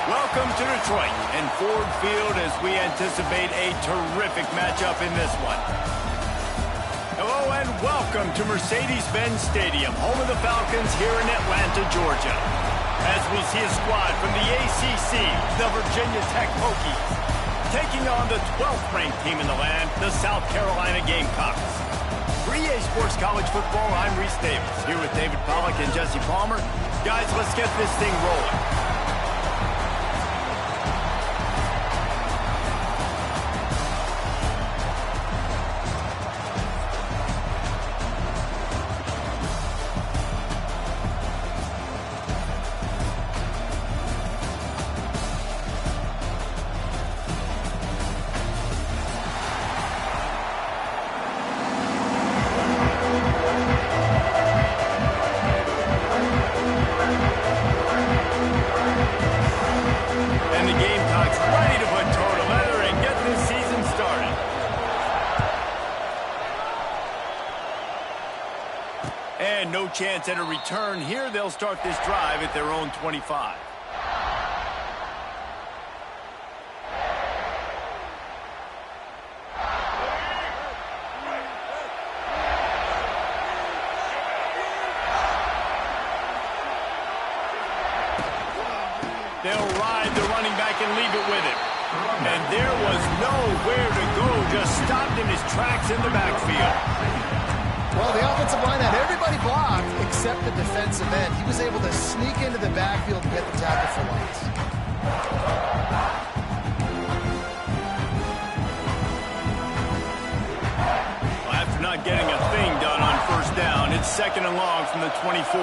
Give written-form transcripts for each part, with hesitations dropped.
Welcome to Detroit and Ford Field as we anticipate a terrific matchup in this one. Hello and welcome to Mercedes-Benz Stadium, home of the Falcons here in Atlanta, Georgia. As we see a squad from the ACC, the Virginia Tech Hokies, taking on the 12th-ranked team in the land, the South Carolina Gamecocks. For EA Sports College Football, I'm Reese Davis, here with David Pollack and Jesse Palmer. Guys, let's get this thing rolling. And no chance at a return here. They'll start this drive at their own 25. They'll ride the running back and leave it with him. And there was nowhere to go. Just stopped in his tracks in the backfield. Well, the offensive line had everybody blocked except the defensive end. He was able to sneak into the backfield and get the tackle for loss. Well, after not getting a thing done on first down, it's 2nd and long from the 24.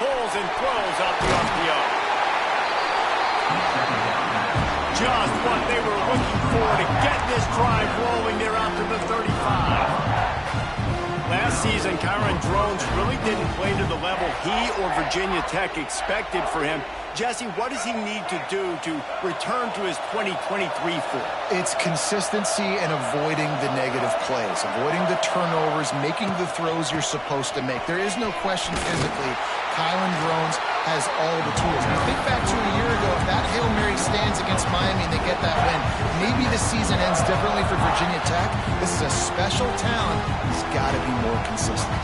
Pulls and throws out the RPO. Just what they were looking for to get this drive rolling there out to the 35. Last season, Kyron Drones really didn't play to the level he or Virginia Tech expected for him. Jesse, what does he need to do to return to his 2023 form? It's consistency and avoiding the negative plays, avoiding the turnovers, making the throws you're supposed to make. There is no question physically, Kyron Drones has all the tools. When you think back to a year ago, if that Hail Mary stands against Miami and they get that win, maybe the season ends differently for Virginia Tech. This is a special talent. He's got to be more consistent.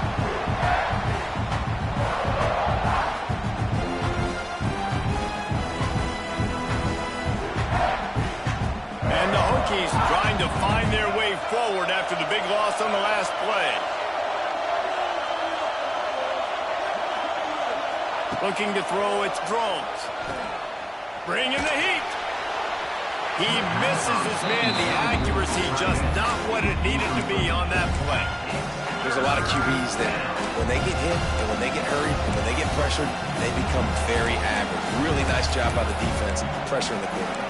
And the Hokies trying to find their way forward after the big loss on the last play. Looking to throw, it's Drones. Bringing the heat. He misses his man. The accuracy just not what it needed to be on that play. There's a lot of QBs that when they get hit and when they get hurried and when they get pressured, they become very average. Really nice job by the defense pressuring the quarterback.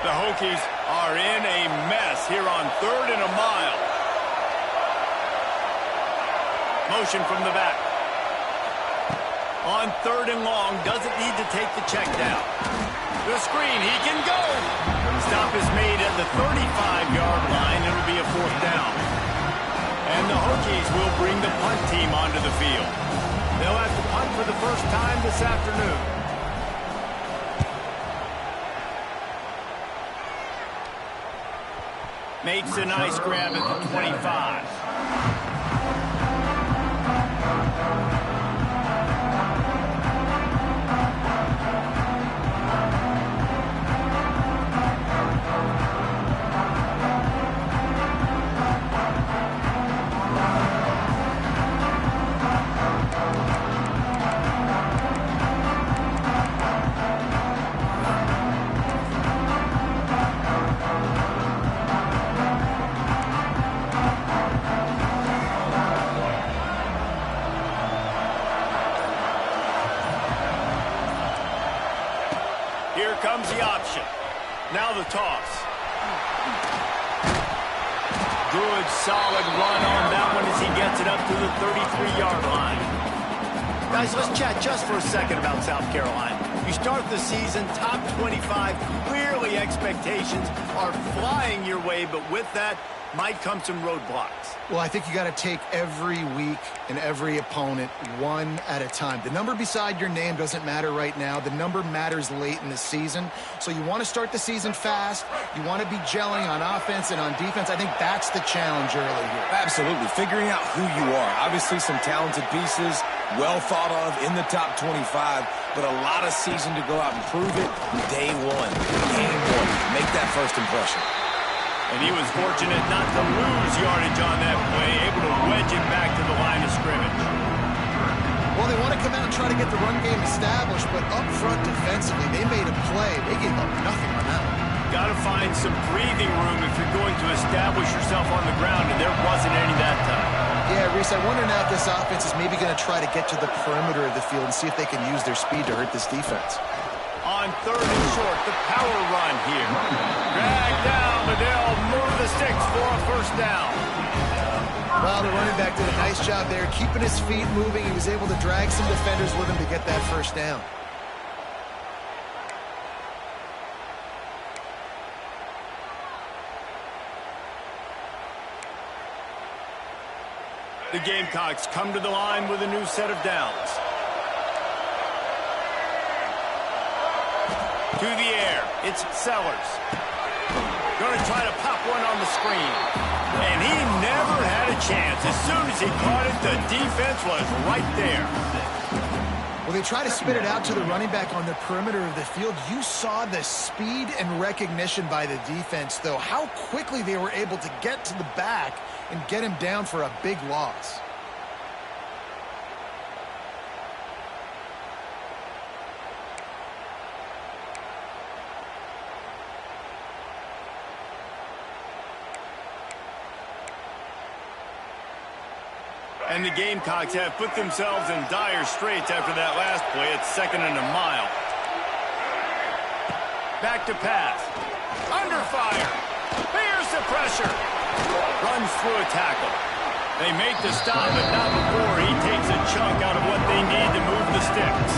The Hokies are in a mess here on 3rd and a mile. Motion from the back. On 3rd and long, doesn't need to take the check down. The screen, he can go. Stop is made at the 35-yard line. It'll be a 4th down. And the Hokies will bring the punt team onto the field. They'll have to punt for the first time this afternoon. Makes a nice grab at the 25. Here comes the option. Now the toss. Good, solid run on that one as he gets it up to the 33-yard line. Guys, let's chat just for a second about South Carolina. You start the season top 25, clearly expectations are flying your way, but with that might come some roadblocks. Well, I think you got to take every week and every opponent one at a time. The number beside your name doesn't matter right now. The number matters late in the season. So you want to start the season fast. You want to be gelling on offense and on defense. I think that's the challenge early here. Absolutely. Figuring out who you are. Obviously some talented pieces, well thought of in the top 25, but a lot of season to go out and prove it. Day one, game one. Make that first impression. And he was fortunate not to lose yardage on that play, able to wedge it back to the line of scrimmage. Well, they want to come out and try to get the run game established, but up front defensively, they made a play. They gave up nothing on that one. Got to find some breathing room if you're going to establish yourself on the ground, and there wasn't any that time. Yeah, Reese, I wonder now if this offense is maybe going to try to get to the perimeter of the field and see if they can use their speed to hurt this defense. On third and short, the power run here. Drag down, but they'll move the sticks for a first down. Well, the running back did a nice job there, keeping his feet moving. He was able to drag some defenders with him to get that first down. The Gamecocks come to the line with a new set of downs. To the air, it's Sellers. Going to try to pop one on the screen. And he never had a chance. As soon as he caught it, the defense was right there. Well, they try to spit it out to the running back on the perimeter of the field. You saw the speed and recognition by the defense, though. How quickly they were able to get to the back and get him down for a big loss. And the Gamecocks have put themselves in dire straits after that last play. It's 2nd and a mile. Back to pass. Under fire. Here's the pressure. Runs through a tackle. They make the stop, but not before he takes a chunk out of what they need to move the sticks.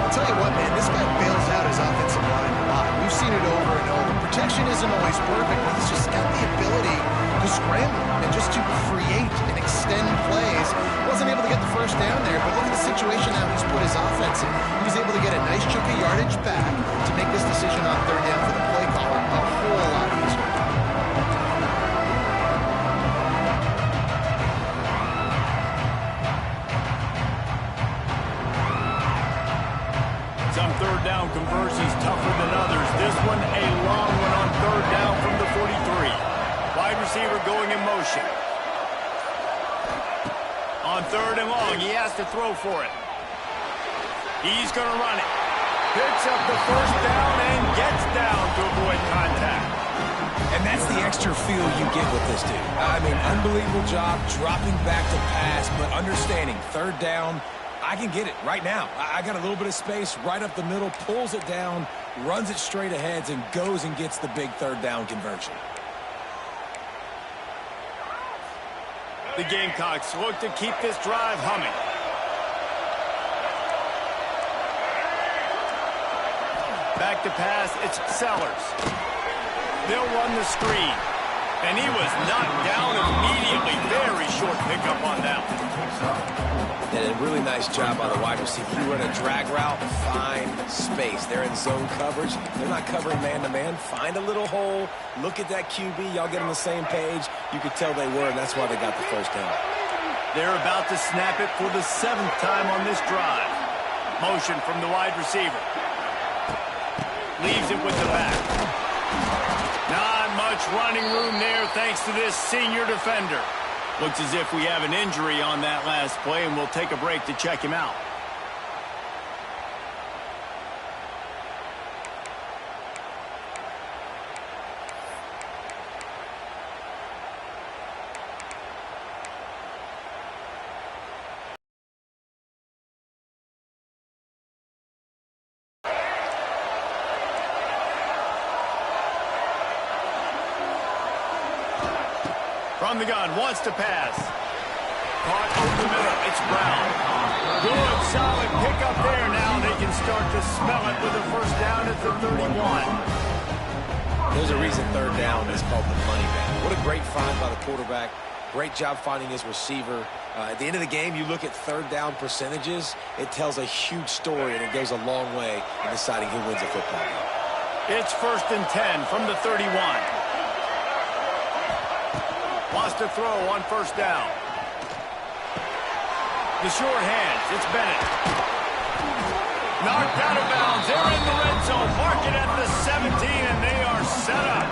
I'll tell you what, man, this guy bails out his offensive line a lot. We've seen it over and over. Protection isn't always perfect, but he's just got the ability to scramble and just to create and extend plays. Wasn't able to get the first down there, but look at the situation now he's put his offense in. He was able to get a nice chunk of yardage back to make this decision on third down for the play caller a whole lot easier. Some third down conversions tougher than others. This one, a long one on third down from the 43. Wide receiver going in motion. On third and long, he has to throw for it. He's going to run it. Picks up the first down and gets down to avoid contact. And that's the extra feel you get with this dude. I mean, unbelievable job dropping back to pass, but understanding third down, I can get it right now. I got a little bit of space right up the middle, pulls it down, runs it straight ahead, and goes and gets the big third down conversion. The Gamecocks look to keep this drive humming. Back to pass, it's Sellers. They'll run the screen. And he was knocked down immediately. Very short pickup on that one. And a really nice job by the wide receiver. You run a drag route, find space. They're in zone coverage. They're not covering man-to-man. Find a little hole. Look at that QB. Y'all get on the same page. You could tell they were, and that's why they got the first down. They're about to snap it for the 7th time on this drive. Motion from the wide receiver. Leaves it with the back. Not much running room there thanks to this senior defender. Looks as if we have an injury on that last play, and we'll take a break to check him out. From the gun, wants to pass. Caught over the middle, it's Brown. Good, solid pickup there now. They can start to smell it with a first down at the 31. There's a reason third down is called the money down. What a great find by the quarterback. Great job finding his receiver. At the end of the game, you look at third down percentages. It tells a huge story, and it goes a long way in deciding who wins a football game. It's 1st and 10 from the 31. Wants to throw on 1st down. The short hands. It's Bennett. Knocked out of bounds. They're in the red zone. Mark it at the 17, and they are set up.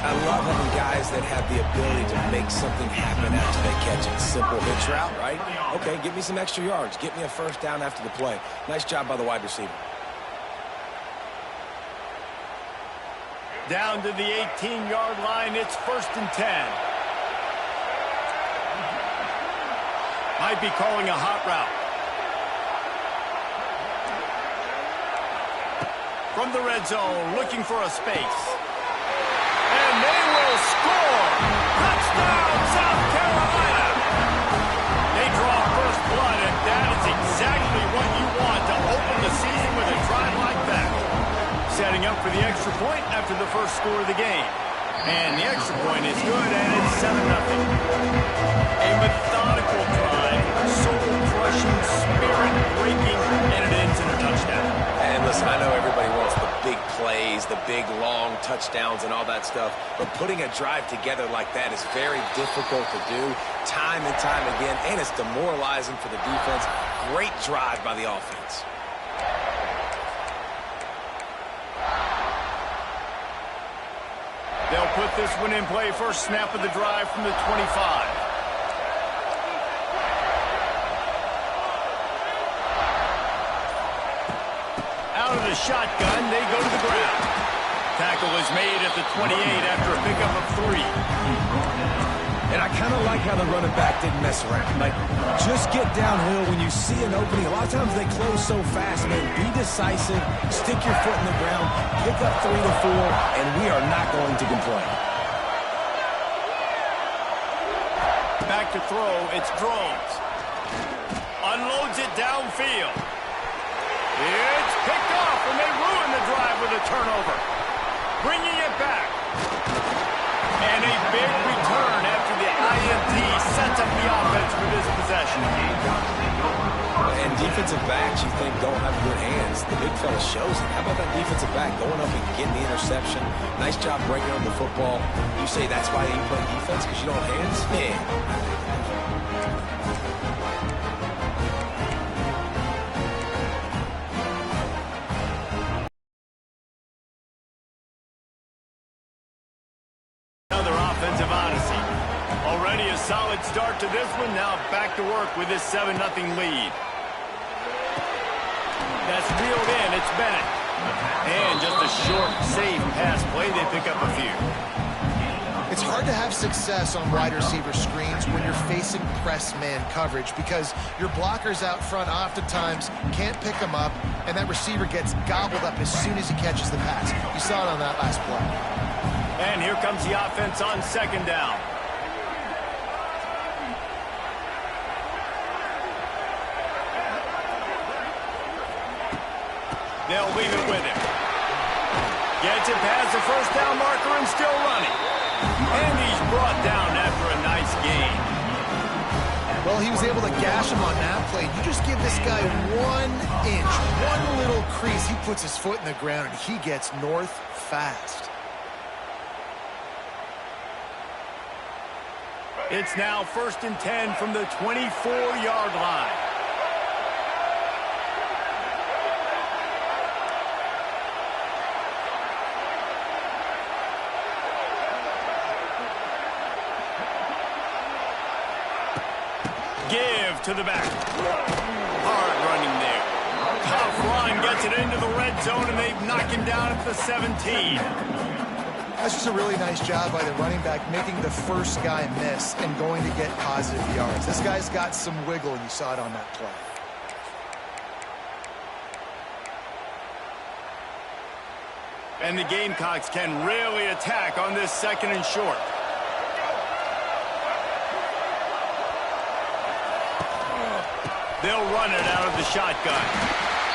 I love having guys that have the ability to make something happen after they catch it. Simple hitch route, right? Okay, give me some extra yards. Get me a 1st down after the play. Nice job by the wide receiver. Down to the 18-yard line. It's 1st and 10. Might be calling a hot route. From the red zone, looking for a space. And they will score! Touchdown, South Carolina! They draw first blood, and that is exactly what you want to open the season with a drive like that. Setting up for the extra point after the first score of the game. And the extra point is good, and it's 7-0. A methodical drive, soul-crushing, spirit-breaking, and it ends in a touchdown. And listen, I know everybody wants the big plays, the big, long touchdowns and all that stuff, but putting a drive together like that is very difficult to do time and time again, and it's demoralizing for the defense. Great drive by the offense. They'll put this one in play. First snap of the drive from the 25. Out of the shotgun, they go to the ground. Tackle is made at the 28 after a pickup of 3. And I kind of like how the running back didn't mess around. Like, just get downhill when you see an opening. A lot of times they close so fast, man. Be decisive, stick your foot in the ground, pick up 3 to 4, and we are not going to complain. Back to throw, it's Drones. Unloads it downfield. It's picked off, and they ruin the drive with a turnover. Bringing it back. And a big return after the INT sets up the offense for this possession. And defensive backs, you think, don't have good hands. The big fella shows it. How about that defensive back going up and getting the interception? Nice job breaking on the football. You say that's why you play defense, because you don't have hands? Yeah. Offensive odyssey. Already a solid start to this one. Now back to work with this 7-0 lead. That's reeled in. It's Bennett. And just a short, safe pass play. They pick up a few. It's hard to have success on wide receiver screens when you're facing press man coverage because your blockers out front oftentimes can't pick them up, and that receiver gets gobbled up as soon as he catches the pass. You saw it on that last play. And here comes the offense on 2nd down. They'll leave it with him. Gets it past the 1st down marker and still running. And he's brought down after a nice gain. Well, he was able to gash him on that play. You just give this guy 1 inch, one little crease. He puts his foot in the ground and he gets north fast. It's now 1st and 10 from the 24-yard line. Give to the back. Hard running there. Tough run, gets it into the red zone, and they knock him down at the 17. That's just a really nice job by the running back, making the first guy miss and going to get positive yards. This guy's got some wiggle, and you saw it on that play. And the Gamecocks can really attack on this 2nd and short. They'll run it out of the shotgun.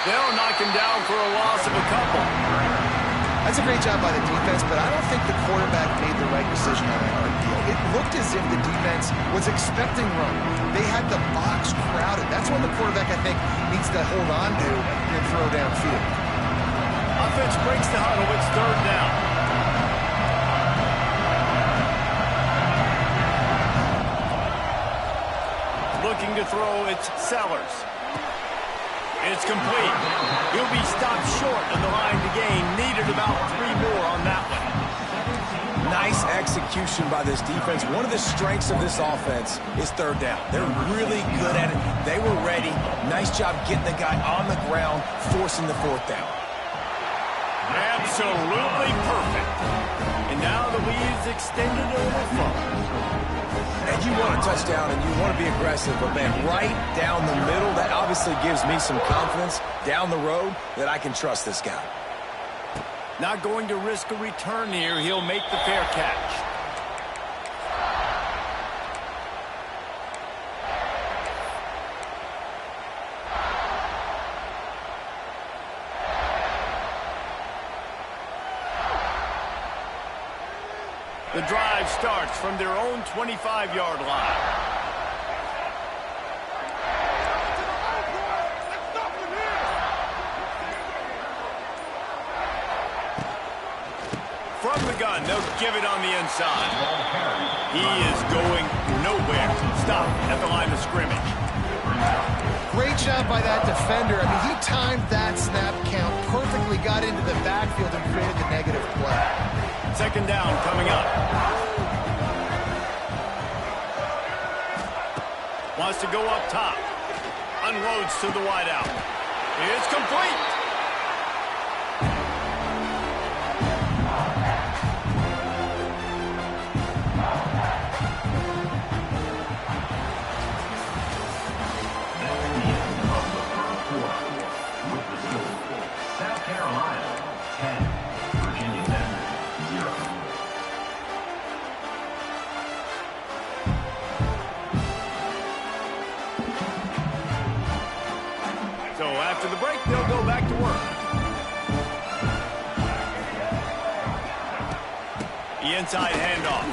They'll knock him down for a loss of a couple. That's a great job by the defense, but I don't think the quarterback made the right decision on that hard deal. It looked as if the defense was expecting run. They had the box crowded. That's when the quarterback, I think, needs to hold on to and throw downfield. Offense breaks the huddle. It's third down. Looking to throw, it's Sellers. It's complete. He'll be stopped short of the line to gain. Needed about 3 more on that one. Nice execution by this defense. One of the strengths of this offense is third down. They're really good at it. They were ready. Nice job getting the guy on the ground, forcing the fourth down. Absolutely perfect. And now the lead is extended over far. And you want a touchdown and you want to be aggressive, but man, right down the middle, that obviously gives me some confidence down the road that I can trust this guy. Not going to risk a return here. He'll make the fair catch. The drive starts from their own 25-yard line. From the gun, they'll give it on the inside. He is going nowhere. Stop at the line of scrimmage. Great job by that defender. I mean, he timed that snap count perfectly, got into the backfield and created the negative play. Second down coming up. Wants to go up top. Unloads to the wideout. It's complete. South Carolina, 10. Virginia Tech, 0. So after the break, they'll go back to work. The inside handoff.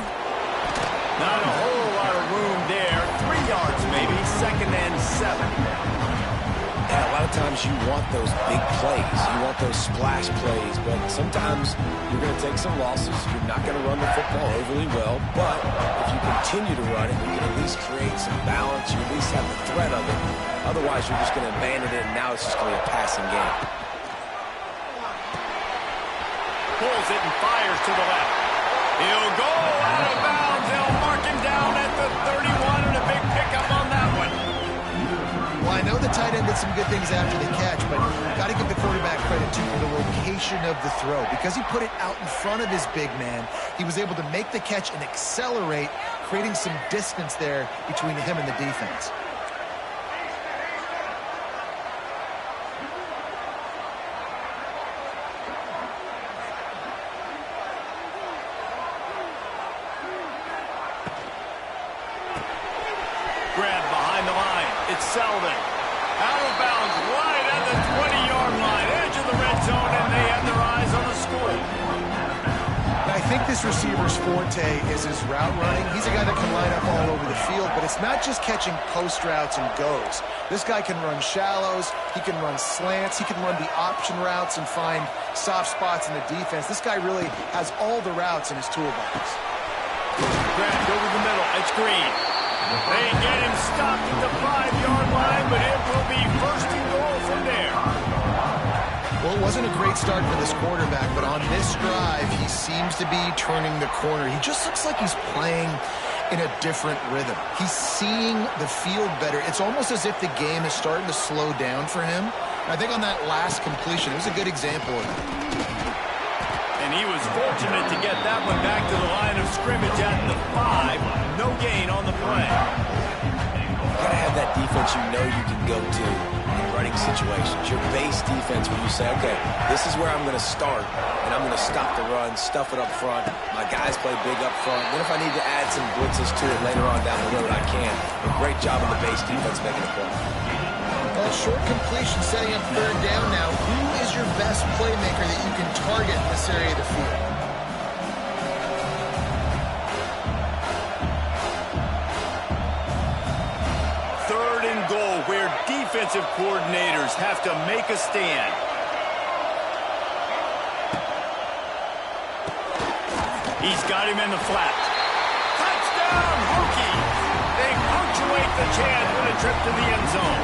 Not a whole lot of room there. 3 yards maybe. Second and 7. Yeah, a lot of times you want those big plays. You want those splash plays, but sometimes you're going to take some losses. You're not going to run the football overly well, but if you continue to run it, you can at least create some balance. You at least have the threat of it. Otherwise, you're just going to abandon it, and now it's just going to be a passing game. Pulls it and fires to the left. He'll go out of bounds. They'll mark him down at the 31, and a big pickup on that one. Well, I know the tight end did some good things after the catch, but got to give the quarterback credit, too, for the location of the throw. Because he put it out in front of his big man, he was able to make the catch and accelerate, creating some distance there between him and the defense. Grab behind the line. It's Selden. Out of bounds right at the 20-yard line. Edge of the red zone, and they have their eyes on the score. I think this receiver's forte is his route running. He's a guy that can line up all over the field, but it's not just catching post routes and goes. This guy can run shallows. He can run slants. He can run the option routes and find soft spots in the defense. This guy really has all the routes in his toolbox. Grabbed over the middle. It's Green. They get him stopped at the 5-yard line, but it will be first and goal from there. Well, it wasn't a great start for this quarterback, but on this drive, he seems to be turning the corner. He just looks like he's playing in a different rhythm. He's seeing the field better. It's almost as if the game is starting to slow down for him. I think on that last completion, it was a good example of that. And he was fortunate to get that one back to the line of scrimmage at the 5. No gain on the play. Got to have that defense defense you know you can go to in running situations. Your base defense where you say, okay, this is where I'm going to start, and I'm going to stop the run, stuff it up front. My guys play big up front. Then if I need to add some blitzes to it later on down the road, I can. But great job of the base defense making a play. Well, short completion setting up third down now. Who is your best playmaker that you can target in this area of the field? Third and goal, where defensive coordinators have to make a stand. He's got him in the flat. Touchdown, Hokies! They punctuate the chance with a trip to the end zone.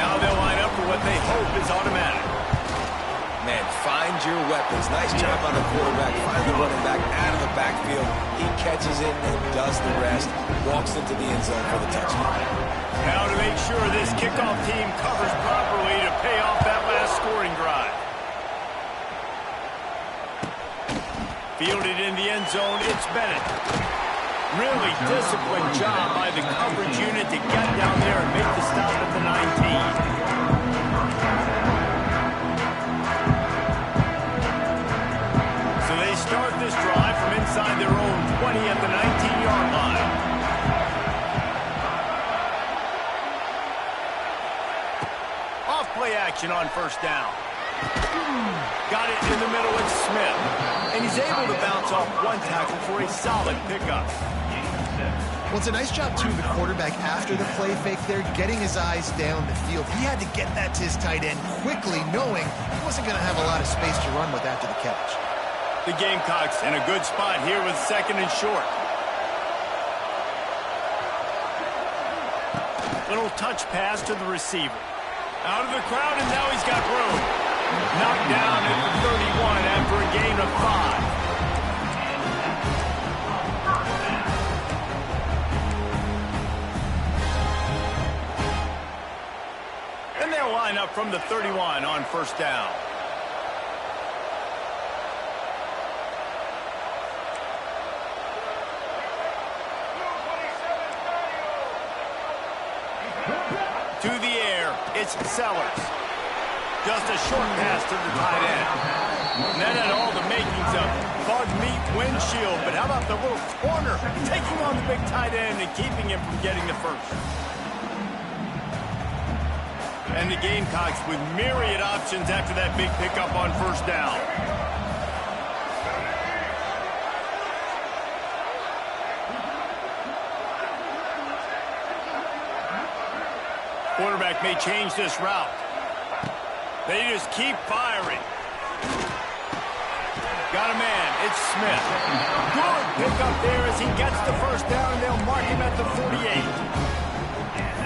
Now they'll line up for what they hope is automatic. Man, find your weapons. Nice job on the quarterback. Find the running back out of the backfield. He catches it and does the rest. Walks into the end zone for the touchdown. Now to make sure this kickoff team covers properly to pay off that last scoring drive. Fielded in the end zone, it's Bennett. Really disciplined job by the coverage unit to get down there and make the stop at the 19. So they start this drive from inside their own 20 at the 19-yard line. Off play action on first down. Got it in the middle with Smith. And he's able to bounce off one tackle for a solid pickup. Well, it's a nice job, too, the quarterback after the play fake there, getting his eyes down the field. He had to get that to his tight end quickly, knowing he wasn't going to have a lot of space to run with after the catch. The Gamecocks in a good spot here with second and short. Little touch pass to the receiver. Out of the crowd, and now he's got room. Knocked down at the 31 after a gain of 5. And they'll line up from the 31 on first down. To the air, it's Sellers. Just a short pass to the tight end. And that had all the makings of bug meat windshield, but how about the little corner taking on the big tight end and keeping him from getting the first? And the Gamecocks with myriad options after that big pickup on first down. Quarterback may change this route. They just keep firing. Got a man. It's Smith. Good pickup there as he gets the first down, and they'll mark him at the 48.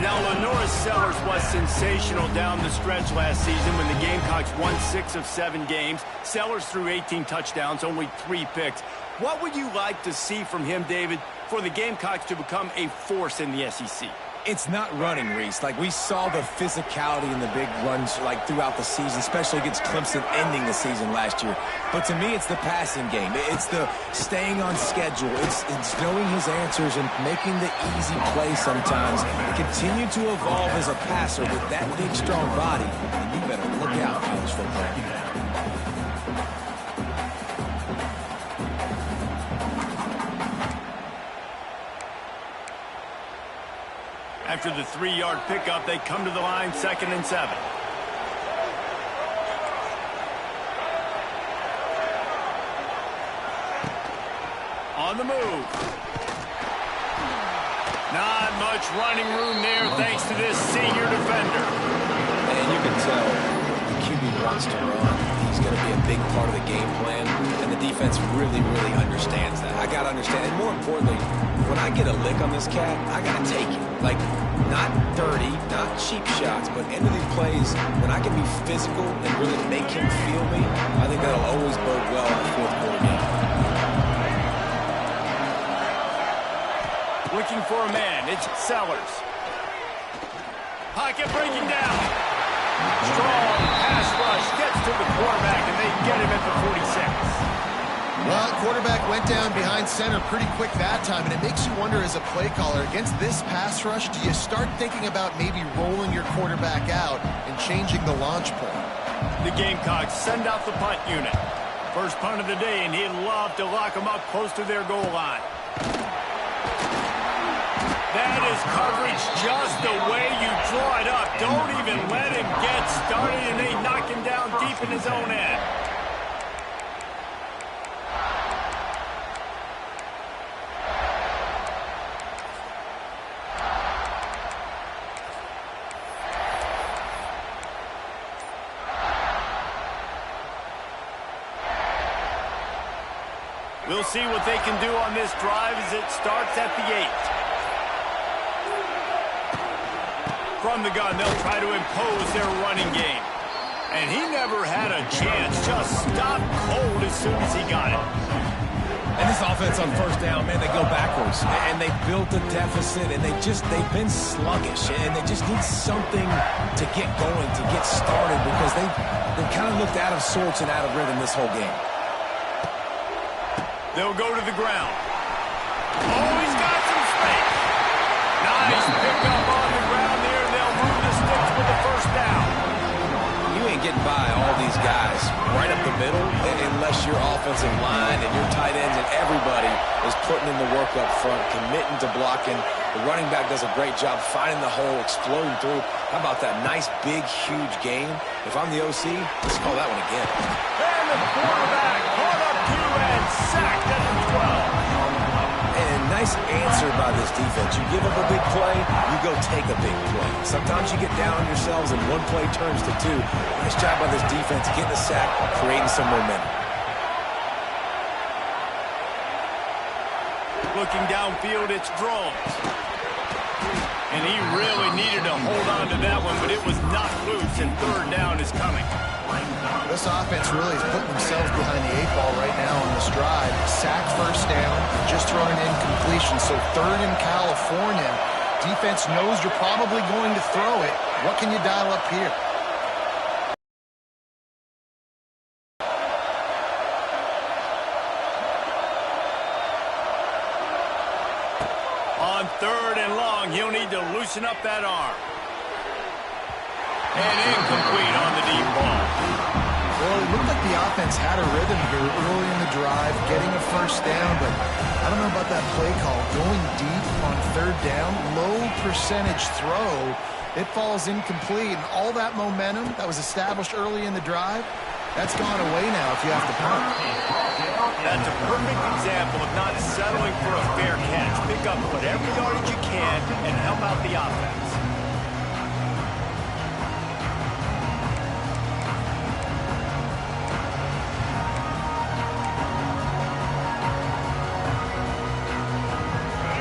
Now, Lenoris Sellers was sensational down the stretch last season when the Gamecocks won 6 of 7 games. Sellers threw 18 touchdowns, only 3 picks. What would you like to see from him, David, for the Gamecocks to become a force in the SEC? It's not running, Reese. Like, we saw the physicality in the big runs, like, throughout the season, especially against Clemson ending the season last year. But to me, it's the passing game. It's the staying on schedule. It's knowing his answers and making the easy play sometimes. Continue to evolve as a passer with that big, strong body. And you better look out, college football. After the 3-yard pickup, they come to the line, 2nd and 7. On the move. Not much running room there thanks to this senior defender. And you can tell the QB wants to run. He's going to be a big part of the game plan, and the defense really, really understands that. I got to understand, and more importantly, when I get a lick on this cat, I got to take it. Like, not dirty, not cheap shots, but end of these plays, when I can be physical and really make him feel me, I think that'll always bode well in the fourth quarter game. Looking for a man, it's Sellers. Pocket breaking down. Strong pass rush gets to the quarterback, and they get him at the 46. Well, quarterback went down behind center pretty quick that time, and it makes you wonder as a play caller, against this pass rush, do you start thinking about maybe rolling your quarterback out and changing the launch point? The Gamecocks send out the punt unit. First punt of the day, and he'd love to lock them up close to their goal line. That is coverage just the way you draw it up. Don't even let him get started, and they knock him down deep in his own end. We'll see what they can do on this drive as it starts at the 8. From the gun, they'll try to impose their running game. And he never had a chance. Just stopped cold as soon as he got it. And this offense on first down, man, they go backwards. And they built a deficit, and they've been sluggish. And they just need something to get going, to get started, because they've kind of looked out of sorts and out of rhythm this whole game. They'll go to the ground. Oh, he's got some space. Nice pickup on the ground there. They'll move the sticks with the first down. You ain't getting by all these guys right up the middle unless your offensive line and your tight ends and everybody is putting in the work up front, committing to blocking. The running back does a great job finding the hole, exploding through. How about that nice, big, huge game? If I'm the OC, let's call that one again. And the quarterback caught up to and sacked at the 12. And nice answer by this defense. You give up a big play, you go take a big play. Sometimes you get down on yourselves and one play turns to two. Nice job by this defense getting a sack, creating some momentum. Looking downfield, it's Drones. And he really needed to hold on to that one, but it was knocked loose, and third down is coming. This offense really is putting themselves behind the 8 ball right now on this drive. Sacked first down, just thrown an incompletion. So third in California. Defense knows you're probably going to throw it. What can you dial up here? On third and long, he'll need to loosen up that arm. And incomplete on the deep ball. Well, it looked like the offense had a rhythm here early in the drive, getting a first down, but I don't know about that play call. Going deep on third down, low percentage throw, it falls incomplete, and all that momentum that was established early in the drive, that's gone away now if you have to punt. That's a perfect example of not settling for a fair catch. Pick up whatever yardage you can and help out the offense.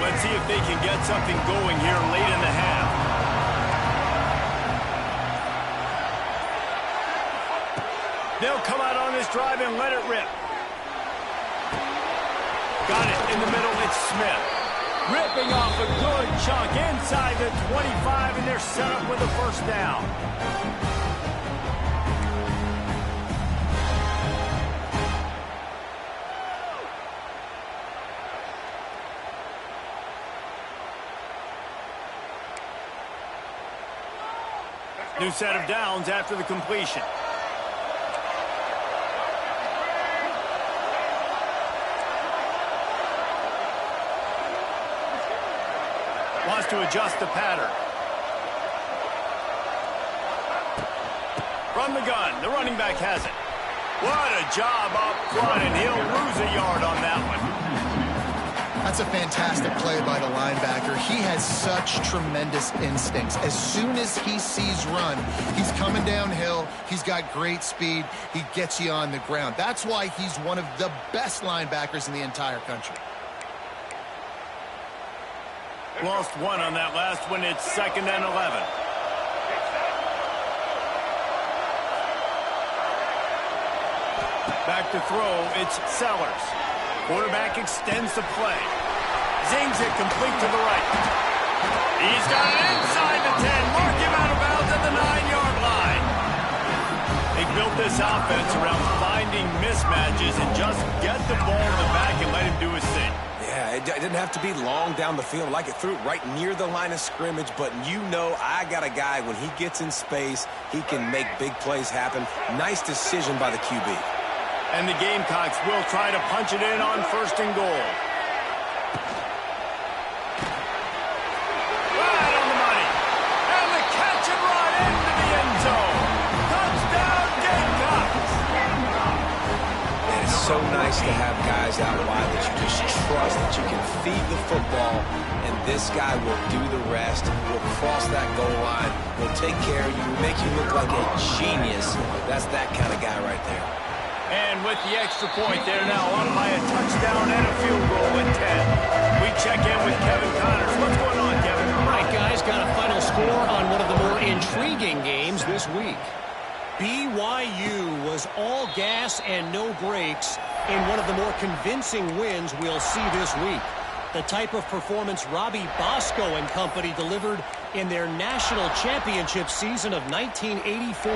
Let's see if they can get something going here late in the half. They'll come out on this drive and let it rip. Got it in the middle, it's Smith. Ripping off a good chunk inside the 25, and they're set up with a first down. New set of downs after the completion. Wants to adjust the pattern. From the gun, the running back has it. What a job up front, and he'll lose a yard on that one. That's a fantastic play by the linebacker. He has such tremendous instincts. As soon as he sees run, he's coming downhill. He's got great speed. He gets you on the ground. That's why he's one of the best linebackers in the entire country. Lost one on that last one. It's 2nd and 11. Back to throw. It's Sellers. Quarterback extends the play. Zings it complete to the right. He's got it inside the 10. Mark him out of bounds at the 9-yard line. They built this offense around finding mismatches and just get the ball in the back and let him do his thing. Yeah, it didn't have to be long down the field. Like it threw it right near the line of scrimmage, but you know I got a guy, when he gets in space, he can make big plays happen. Nice decision by the QB. And the Gamecocks will try to punch it in on 1st and goal. Right on the money. And the catch and run into the end zone. Touchdown, Gamecocks. It's so nice to have guys out wide that you just trust that you can feed the football, and this guy will do the rest, will cross that goal line, will take care of you, make you look like a genius. That's that kind of guy right there. And with the extra point, they're now up by a touchdown and a field goal at 10. We check in with Kevin Connors. What's going on, Kevin? All right, guys, got a final score on one of the more intriguing games this week. BYU was all gas and no brakes in one of the more convincing wins we'll see this week. The type of performance Robbie Bosco and company delivered in their national championship season of 1984.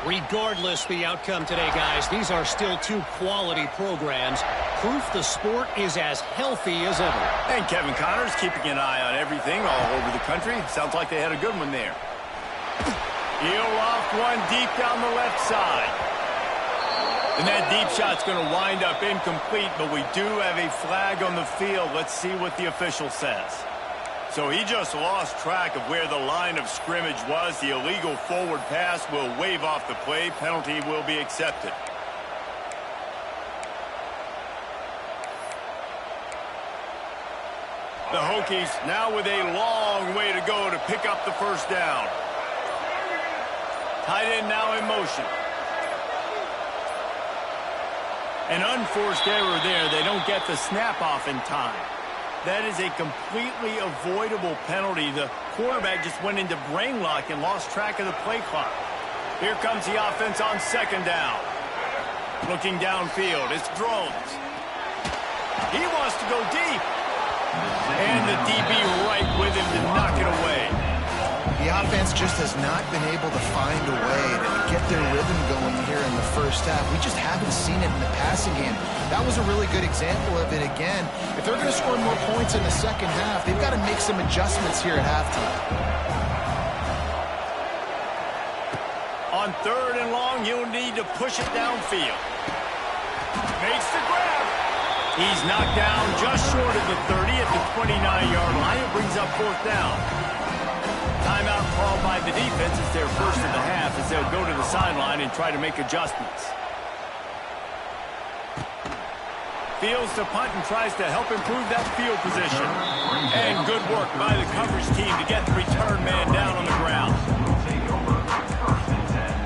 Regardless the outcome today, guys, these are still two quality programs. Proof the sport is as healthy as ever. And Kevin Connors keeping an eye on everything all over the country. Sounds like they had a good one there. He'll loft one deep down the left side. And that deep shot's going to wind up incomplete, but we do have a flag on the field. Let's see what the official says. So he just lost track of where the line of scrimmage was. The illegal forward pass will wave off the play. Penalty will be accepted. The Hokies now with a long way to go to pick up the 1st down. Tight end now in motion. An unforced error there. They don't get the snap off in time. That is a completely avoidable penalty. The quarterback just went into brain lock and lost track of the play clock. Here comes the offense on 2nd down. Looking downfield, it's Drones. He wants to go deep. And the DB right with him to knock it away. The offense just has not been able to find a way to get their rhythm going here in the 1st half. We just haven't seen it in the passing game. That was a really good example of it again. If they're going to score more points in the 2nd half, they've got to make some adjustments here at halftime. On 3rd and long, you'll need to push it downfield. Makes the grab. He's knocked down just short of the 30 at the 29-yard line. It brings up 4th down. Timeout called by the defense. It's their 1st of the half as they'll go to the sideline and try to make adjustments. Fields to punt and tries to help improve that field position. And good work by the coverage team to get the return man down on the ground. Take over 1st and 10.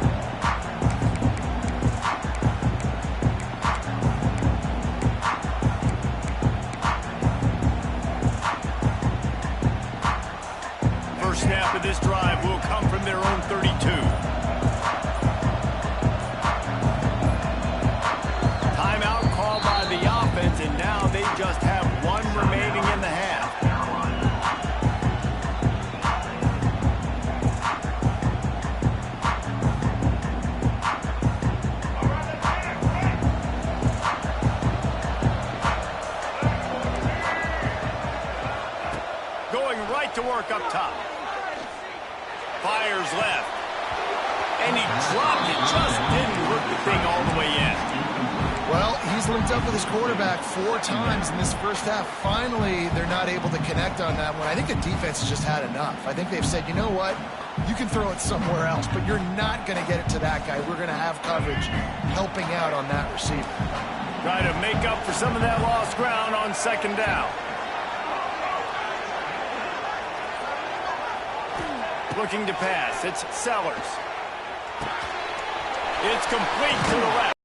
First snap of this drive will come from their own 32. Timeout called by the offense, and now they just have 1 remaining in the half. Going right to work up top. Fires left. And he dropped it. Just didn't work the thing all the way in. Well, he's linked up with his quarterback 4 times in this 1st half. Finally, they're not able to connect on that one. I think the defense has just had enough. I think they've said, you know what? You can throw it somewhere else, but you're not going to get it to that guy. We're going to have coverage helping out on that receiver. Try to make up for some of that lost ground on 2nd down. Looking to pass. It's Sellers. It's complete to the left.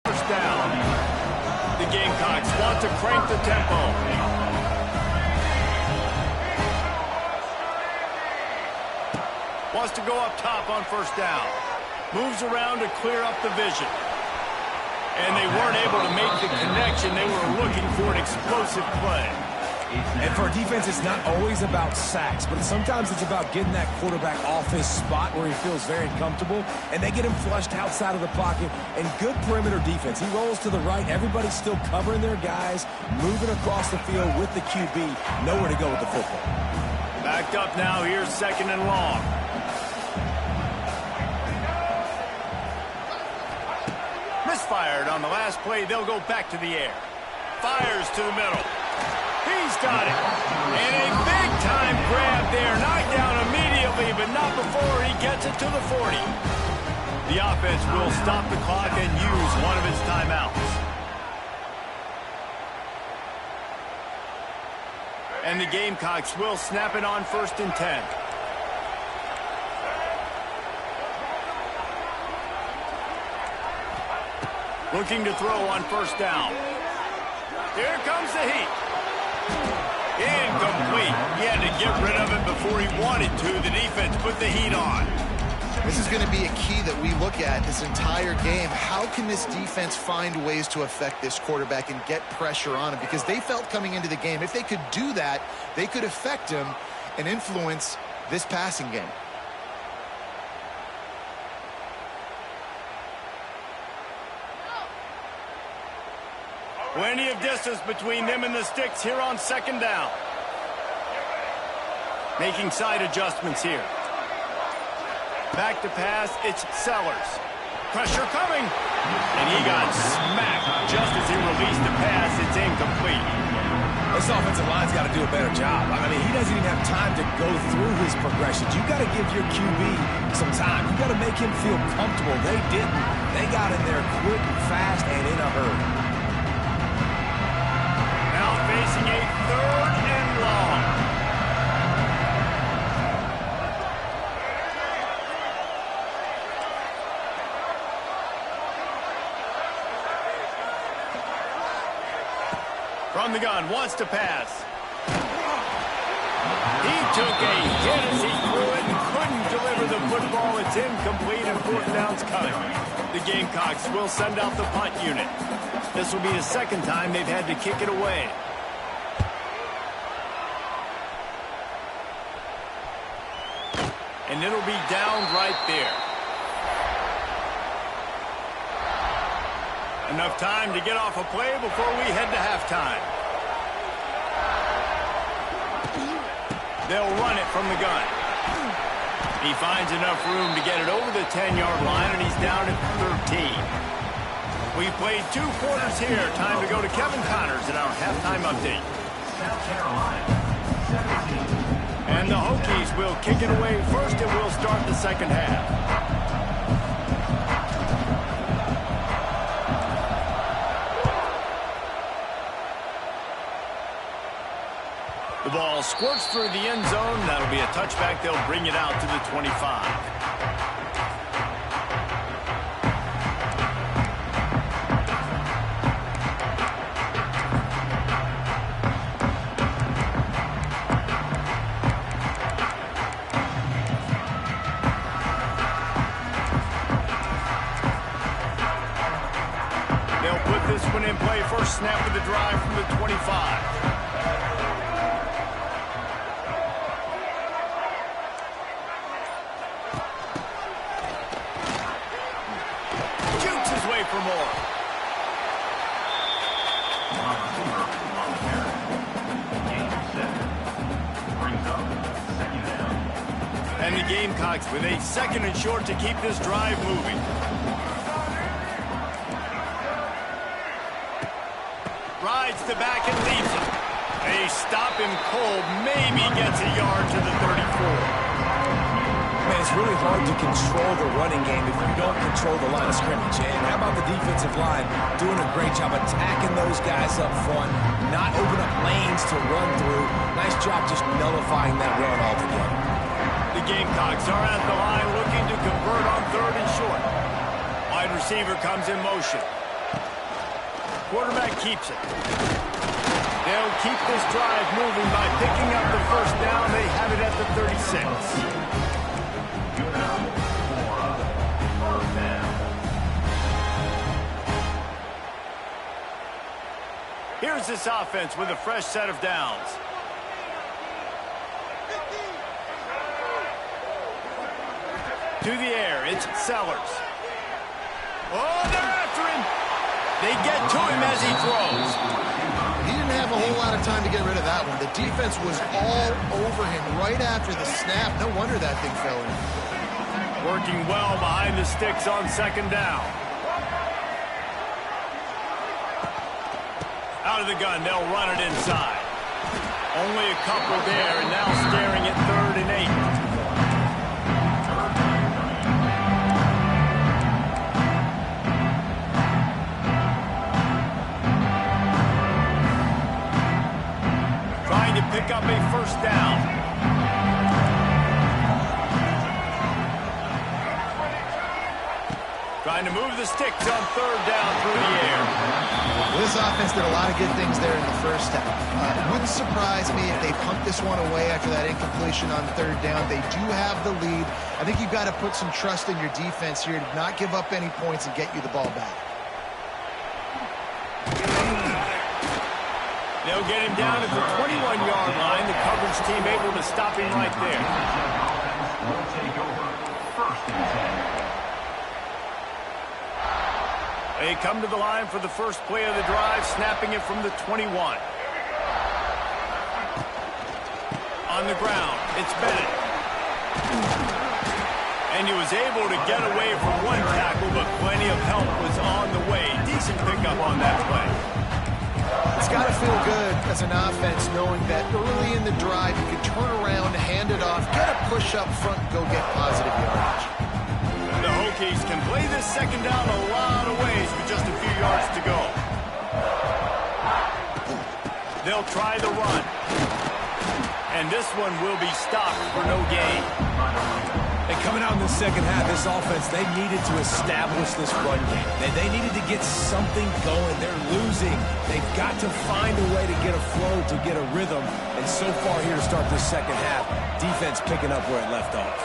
First down. The Gamecocks want to crank the tempo. Wants to go up top on 1st down. Moves around to clear up the vision. And they weren't able to make the connection. They were looking for an explosive play. And for a defense, it's not always about sacks, but sometimes it's about getting that quarterback off his spot where he feels very comfortable, and they get him flushed outside of the pocket, and good perimeter defense. He rolls to the right. Everybody's still covering their guys, moving across the field with the QB. Nowhere to go with the football. Backed up now. Here's 2nd and long. Misfired on the last play. They'll go back to the air. Fires to the middle. He's got it. And a big-time grab there. Knocked down immediately, but not before he gets it to the 40. The offense will stop the clock and use one of its timeouts. And the Gamecocks will snap it on 1st and 10. Looking to throw on 1st down. Here comes the heat. Incomplete. He had to get rid of it before he wanted to. The defense put the heat on. This is going to be a key that we look at this entire game. How can this defense find ways to affect this quarterback and get pressure on him? Because they felt coming into the game, if they could do that, they could affect him and influence this passing game. Plenty of distance between them and the sticks here on 2nd down. Making side adjustments here. Back to pass, it's Sellers. Pressure coming. And he got smacked just as he released the pass. It's incomplete. This offensive line's got to do a better job. I mean, he doesn't even have time to go through his progressions. You got to give your QB some time. You got to make him feel comfortable. They didn't. They got in there quick and fast and in a hurry. Now facing a 3rd and long. From the gun, wants to pass. He took a hit as he threw it and couldn't deliver the football. It's incomplete and 4th down's coming. The Gamecocks will send out the punt unit. This will be the 2nd time they've had to kick it away. And it'll be down right there. Enough time to get off a play before we head to halftime. They'll run it from the gun. He finds enough room to get it over the 10-yard line, and he's down at 13. We played 2 quarters here. Time to go to Kevin Connors in our halftime update. South Carolina, 17. And the Hokies will kick it away first, and we'll start the 2nd half. The ball squirts through the end zone. That'll be a touchback. They'll bring it out to the 25. They'll put this one in play. First snap of the drive from the 25. For more. And the Gamecocks with a 2nd and short to keep this drive moving. Rides the back and leaves him. They stop him cold, maybe gets a yard to the 34. Man, it's really hard to control the running game if you don't control the line of scrimmage. And how about the defensive line doing a great job attacking those guys up front, not open up lanes to run through. Nice job just nullifying that run altogether. The Gamecocks are at the line looking to convert on 3rd and short. Wide receiver comes in motion. Quarterback keeps it. They'll keep this drive moving by picking up the 1st down. They have it at the 36. Here's this offense with a fresh set of downs. To the air, it's Sellers. Oh, they're after him. They get to him as he throws. He didn't have a whole lot of time to get rid of that one. The defense was all over him right after the snap. No wonder that thing fell in. Working well behind the sticks on second down. Out of the gun, they'll run it inside. Only a couple there, and now staring at 3rd and 8. Pick up a first down. Trying to move the sticks on 3rd down through the air. This offense did a lot of good things there in the first half. It wouldn't surprise me if they punt this one away after that incompletion on 3rd down. They do have the lead. I think you've got to put some trust in your defense here to not give up any points and get you the ball back. They'll get him down at the 21-yard line. The coverage team able to stop him right there. Will take over 1st and 10. They come to the line for the first play of the drive, snapping it from the 21. On the ground, it's Bennett. And he was able to get away from one tackle, but plenty of help was on the way. Decent pickup on that play. It's got to feel good as an offense knowing that early in the drive you can turn around, hand it off, get a push up front, and go get positive yardage. The Hokies can play this second down a lot of ways with just a few yards to go. They'll try the run. And this one will be stopped for no gain. And coming out in the second half, this offense, they needed to establish this run game. They needed to get something going. They're losing. They've got to find a way to get a flow, to get a rhythm. And so far here to start this second half, defense picking up where it left off.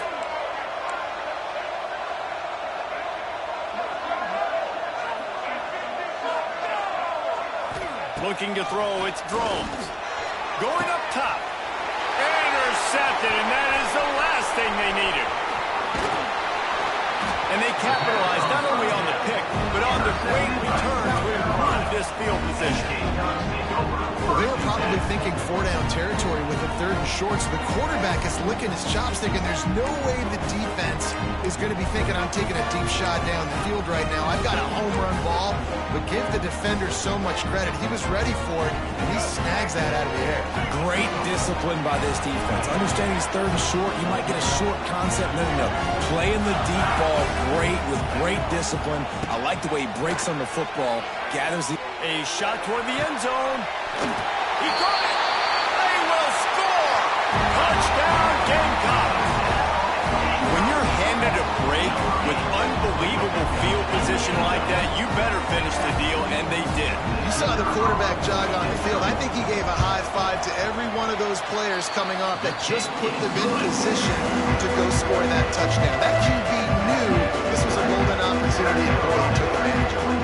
Looking to throw, it's Drones. Going up top. Intercepted, and that is the last thing they needed. And they capitalized not only on the pick, but on the great return to improve this field position. Well, they were probably thinking 4-down territory with a 3rd and short, so the quarterback is licking his chops thinking there's no way the defense is going to be thinking I'm taking a deep shot down the field right now. I've got a home run ball, but give the defender so much credit. He was ready for it, and he snags that out of the air. Great discipline by this defense. Understanding he's 3rd and short, you might get a short concept. No. Playing the deep ball great with great discipline. I like the way he breaks on the football, gathers the... A shot toward the end zone. He got it. They will score. Touchdown, Gamecocks. When you're handed a break with unbelievable field position like that, you better finish the deal, and they did. You saw the quarterback jog on the field. I think he gave a high five to every one of those players coming off that just put them in position to go score that touchdown. That QB knew this was a golden opportunity, and boy, he took advantage of it.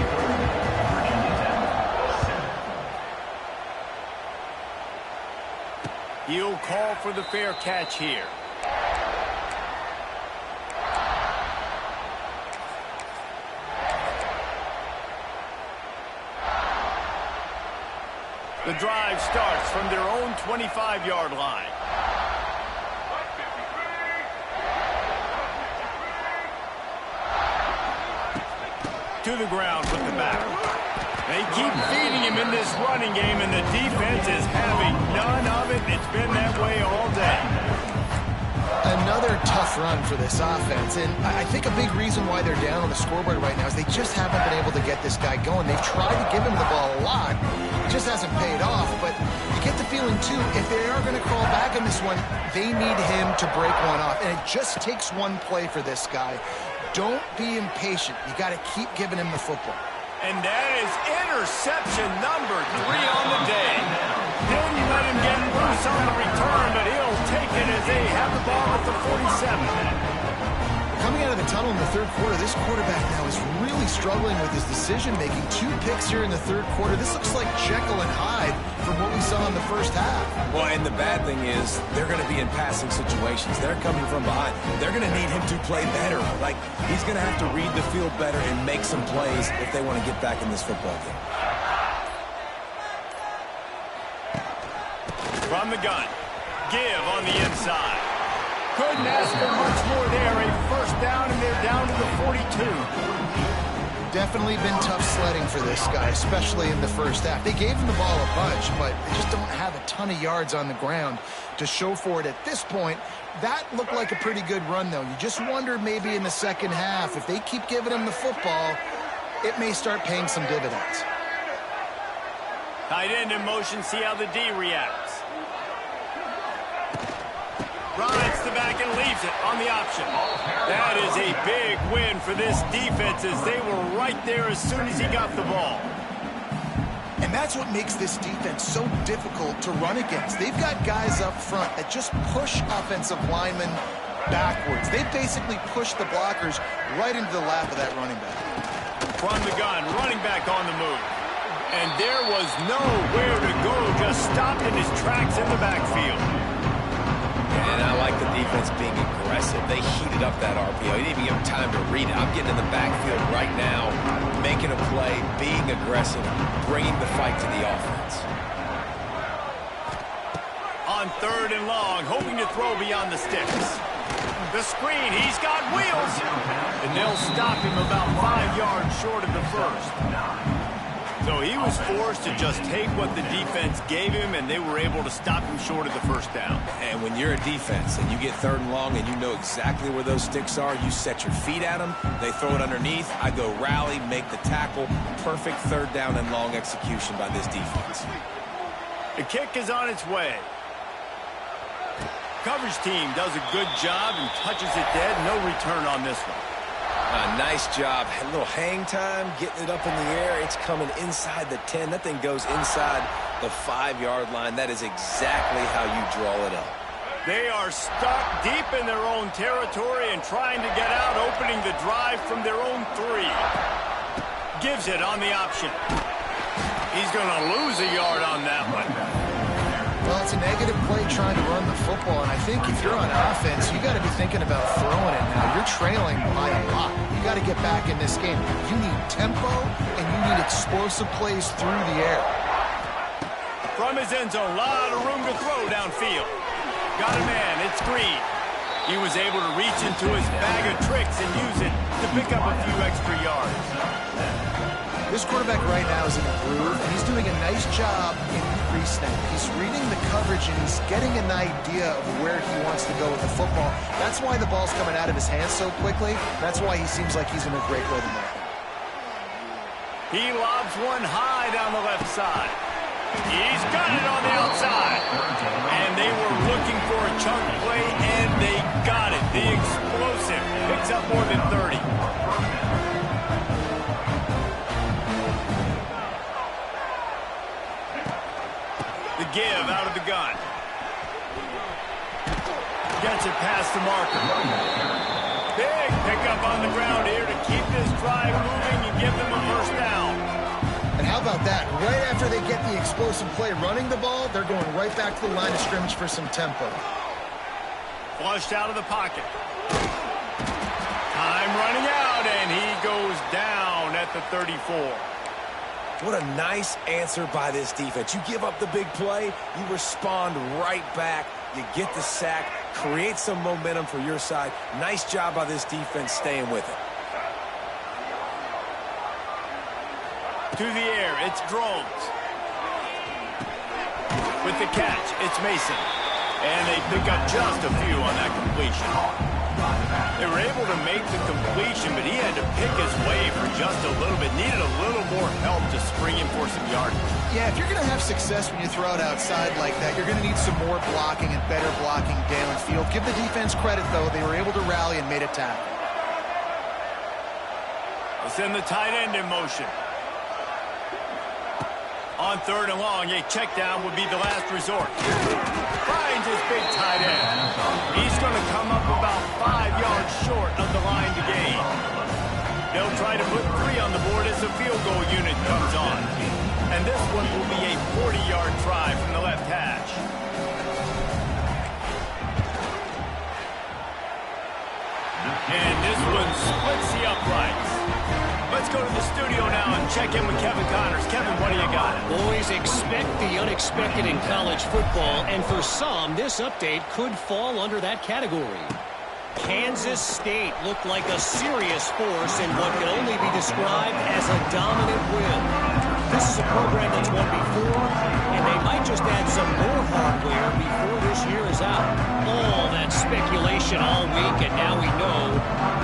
He'll call for the fair catch here. The drive starts from their own 25-yard line. To the ground with the back. They keep feeding him in this running game, and the defense is having none of it. It's been that way all day. Another tough run for this offense, and I think a big reason why they're down on the scoreboard right now is they just haven't been able to get this guy going. They've tried to give him the ball a lot. It just hasn't paid off, but you get the feeling, too, if they are going to crawl back in this one, they need him to break one off, and it just takes one play for this guy. Don't be impatient. You got to keep giving him the football. And that is interception number 3 on the day. Didn't let him get loose on the return, but he'll take it as they have the ball at the 47. Coming Coming out of the tunnel in the third quarter, this quarterback now is really struggling with his decision-making. 2 picks here in the third quarter. This looks like Jekyll and Hyde from what we saw in the first half. Well, and the bad thing is they're going to be in passing situations. They're coming from behind. They're going to need him to play better. Like, he's going to have to read the field better and make some plays if they want to get back in this football game. From the gun, give on the inside. Couldn't ask for much more there. A first down, and they're down to the 42. Definitely been tough sledding for this guy, especially in the first half. They gave him the ball a bunch, but they just don't have a ton of yards on the ground to show for it at this point. That looked like a pretty good run, though. You just wonder maybe in the second half, if they keep giving him the football, it may start paying some dividends. Tight end in motion, see how the D reacts. Rides the back and leaves it on the option. That is a big win for this defense as they were right there as soon as he got the ball. And that's what makes this defense so difficult to run against. They've got guys up front that just push offensive linemen backwards. They basically push the blockers right into the lap of that running back. From the gun, running back on the move. And there was nowhere to go, just stopped in his tracks in the backfield. And I like the defense being aggressive. They heated up that RPO. He didn't even give him time to read it. I'm getting in the backfield right now, making a play, being aggressive, bringing the fight to the offense. On third and long, hoping to throw beyond the sticks. The screen, he's got wheels. And they'll stop him about 5 yards short of the first. So he was forced to just take what the defense gave him, and they were able to stop him short of the first down. And when you're a defense and you get third and long and you know exactly where those sticks are, you set your feet at them, they throw it underneath, I go rally, make the tackle. Perfect third down and long execution by this defense. The kick is on its way. Coverage team does a good job and touches it dead. No return on this one. Nice job. A little hang time, getting it up in the air. It's coming inside the 10. That thing goes inside the 5-yard line. That is exactly how you draw it up. They are stuck deep in their own territory and trying to get out, opening the drive from their own 3. Gives it on the option. He's going to lose a yard on that one. Well, it's a negative play trying to run the football, and I think if you're on offense, you got to be thinking about throwing it now. You're trailing by a lot. You got to get back in this game. You need tempo, and you need explosive plays through the air. From his end zone, a lot of room to throw downfield. Got a man, it's Green. He was able to reach into his bag of tricks and use it to pick up a few extra yards. This quarterback right now is in a groove, and he's doing a nice job in pre-snap. He's reading the coverage, and he's getting an idea of where he wants to go with the football. That's why the ball's coming out of his hands so quickly. That's why he seems like he's in a great rhythm right now. He lobs one high down the left side. He's got it on the outside. And they were looking for a chunk play, and they got it. The explosive picks up more than 30. The give out of the gun. Gets it past the marker. Big pickup on the ground here to keep this drive moving and give them a first down. And how about that? Right after they get the explosive play running the ball, they're going right back to the line of scrimmage for some tempo. Flushed out of the pocket. Time running out, and he goes down at the 34. What a nice answer by this defense. You give up the big play, you respond right back, you get the sack, create some momentum for your side. Nice job by this defense staying with it. To the air, it's Drones. With the catch, it's Mason. And they pick up just a few on that completion. They were able to make the completion, but he had to pick his way for just a little bit. Needed a little more help to spring him for some yardage. Yeah, if you're going to have success when you throw it outside like that, you're going to need some more blocking and better blocking downfield. Give the defense credit, though. They were able to rally and made a tackle. It's in the tight end in motion. On third and long, a check down would be the last resort. Finds his big tight end. He's going to come up about 5 yards short of the line to gain. They'll try to put 3 on the board as the field goal unit comes on. And this one will be a 40-yard try from the left hash. And this one splits the uprights. Let's go to the studio now and check in with Kevin Connors. Kevin, what do you got? Boys, expect the unexpected in college football, and for some, this update could fall under that category. Kansas State looked like a serious force in what can only be described as a dominant win. This is a program that's won before, and they might just add some more hardware before this year is out. All that speculation all week, and now we know.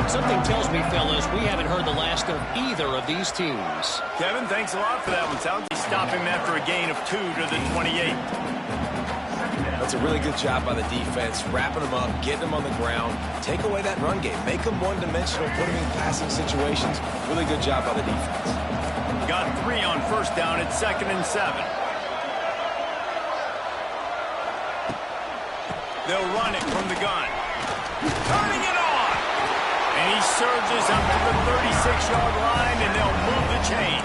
Something tells me, fellas, we haven't heard the last of either of these teams. Kevin, thanks a lot for that one. Sounds like stop him after a gain of 2 to the 28. That's a really good job by the defense, wrapping them up, getting them on the ground, take away that run game, make them one-dimensional, put them in passing situations. Really good job by the defense. Got 3 on first down at 2nd and 7. They'll run it from the gun. Turning it on! And he surges up to the 36-yard line, and they'll move the chain.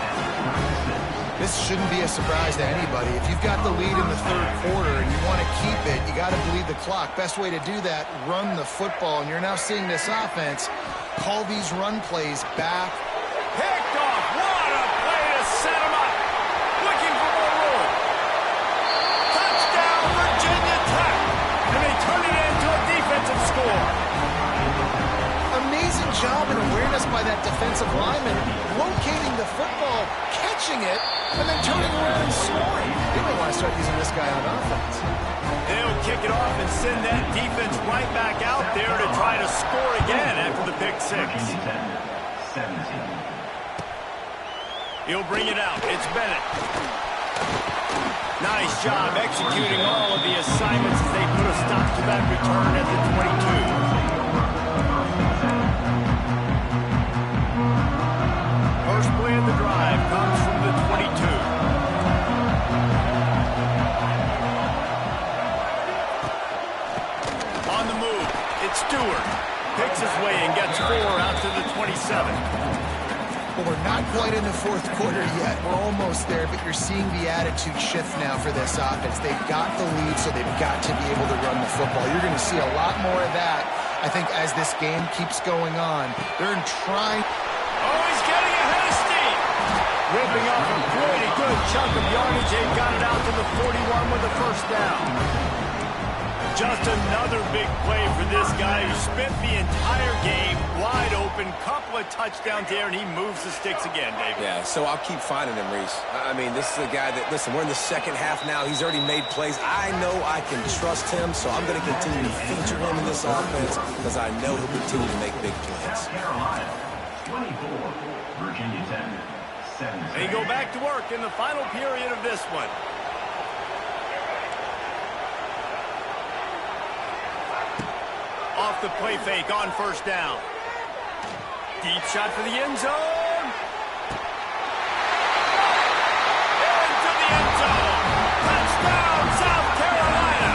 This shouldn't be a surprise to anybody. If you've got the lead in the third quarter and you want to keep it, you got to bleed the clock. Best way to do that, run the football. And you're now seeing this offense call these run plays back. Picked off. What a play to set him up. Looking for more room. Touchdown, Virginia Tech. And they turn it into a defensive score. Amazing job and awareness by that defensive lineman, locating the football, catching it, and then turning around and scoring. They may want to start using this guy on offense. They'll kick it off and send that defense right back out there to try to score again after the pick 6. He'll bring it out. It's Bennett. Nice job executing all of the assignments as they put a stop to that return at the 22. First play of the drive comes from the 22. On the move, it's Stewart. Picks his way and gets 4 out to the 27. Well, we're not quite in the fourth quarter yet. We're almost there, but you're seeing the attitude shift now for this offense. They've got the lead, so they've got to be able to run the football. You're going to see a lot more of that, I think, as this game keeps going on. They're trying. Oh, he's getting ahead of steam. Ripping off a pretty good chunk of yardage. They got it out to the 41 with a first down. Just another big play for this guy who spent the entire game wide open. Couple of touchdowns there, and he moves the sticks again, David. Yeah, so I'll keep finding him, Reese. I mean, this is a guy that, listen, we're in the second half now. He's already made plays. I know I can trust him, so I'm going to continue to feature him in this offense because I know he'll continue to make big plays. Carolina, 24, Virginia Tech, 7. They go back to work in the final period of this one. Off the play fake on first down. Deep shot for the end zone. Into the end zone. Touchdown, South Carolina.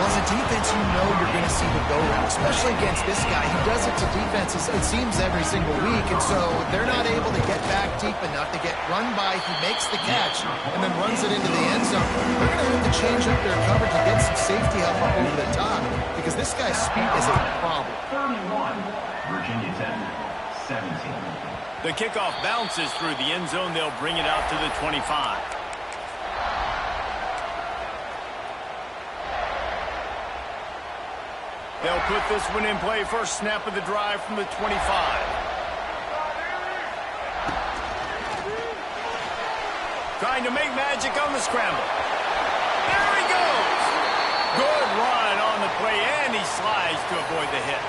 Well, as a defense, you know you're going to see the go route, especially against this guy. He does it to defenses, it seems, every single week, and so they're not able to get back deep enough to get run by. He makes the catch and then runs it into the end zone. They're going to have to change up their cover to get some safety help up over the top because this guy's speed is a problem. 31, Virginia Tech, 17. The kickoff bounces through the end zone. They'll bring it out to the 25. They'll put this one in play. First snap of the drive from the 25. Trying to make magic on the scramble. There he goes. Good run on the play, and he slides to avoid the hit.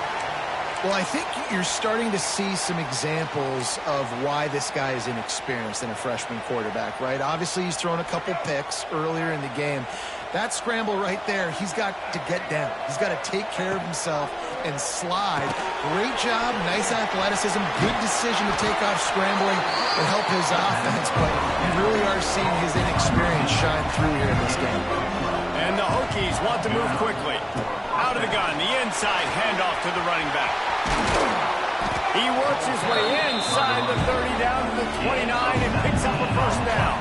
Well, I think you're starting to see some examples of why this guy is inexperienced in a freshman quarterback, right? Obviously, he's thrown a couple picks earlier in the game. That scramble right there, he's got to get down. He's got to take care of himself and slide. Great job, nice athleticism, good decision to take off scrambling and help his offense, but you really are seeing his inexperience shine through here in this game. And the Hokies want to move quickly. Out of the gun, the inside handoff to the running back. He works his way inside the 30 down to the 29 and picks up a first down.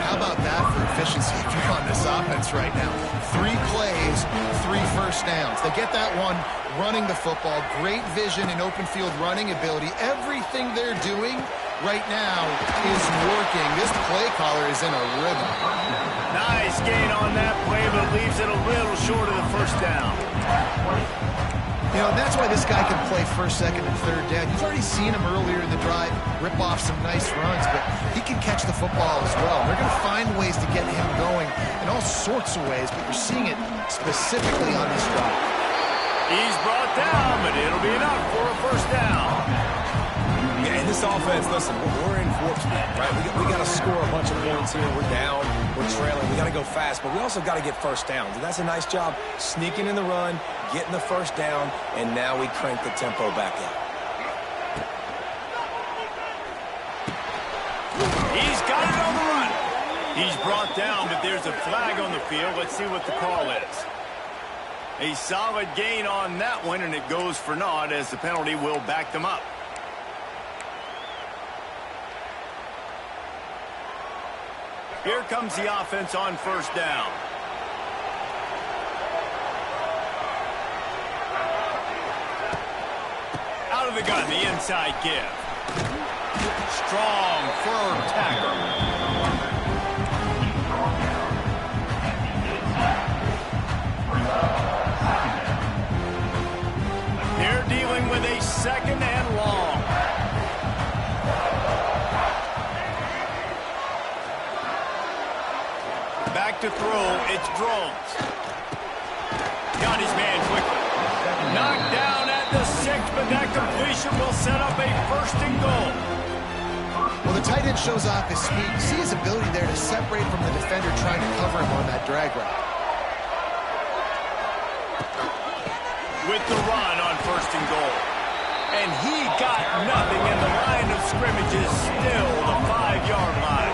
How about that for efficiency if you're on this offense right now? 3 plays, 3 first downs. They get that one running the football. Great vision and open field running ability. Everything they're doing right now is working. This play caller is in a rhythm. Nice gain on that play, but leaves it a little short of the first down. You know, that's why this guy can play first, second, and third down. You've already seen him earlier in the drive rip off some nice runs, but he can catch the football as well. They're going to find ways to get him going in all sorts of ways, but you're seeing it specifically on this drive. He's brought down, but it'll be enough for a first down. Yeah, in this offense, listen, we're in warp speed, right? We got to score a bunch of points here. We're down, we're trailing. We got to go fast, but we also got to get first downs. And that's a nice job sneaking in the run, getting the first down, and now we crank the tempo back up. He's got it on the run. He's brought down, but there's a flag on the field. Let's see what the call is. A solid gain on that one, and it goes for naught as the penalty will back them up. Here comes the offense on first down. Out of the gun, the inside give. Strong, firm tackle. They're dealing with a second and long. Back to throw, it's Drones. Got his man quickly. Knocked down at the 6, but that completion will set up a first and goal. Well, the tight end shows off his speed. You see his ability there to separate from the defender trying to cover him on that drag route. With the run on first and goal. And he got nothing, and the line of scrimmage is still the 5-yard line.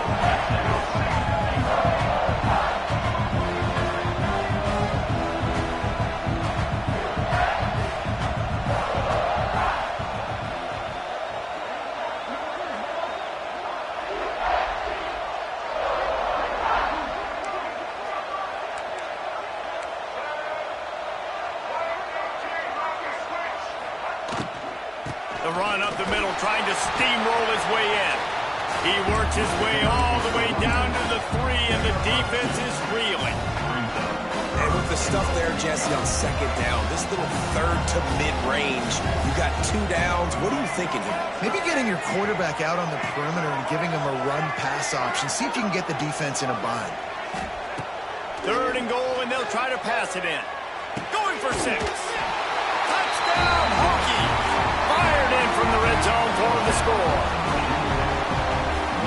The run up the middle, trying to steamroll his way in. He works his way all the way down to the 3, and the defense is reeling. And with the stuff there, Jesse, on second down, this little third to mid-range, you got 2 downs. What are you thinking here? Maybe getting your quarterback out on the perimeter and giving him a run-pass option. See if you can get the defense in a bind. Third and goal, and they'll try to pass it in. Going for 6. Touchdown, Hokies! Fired in from the red zone for the score.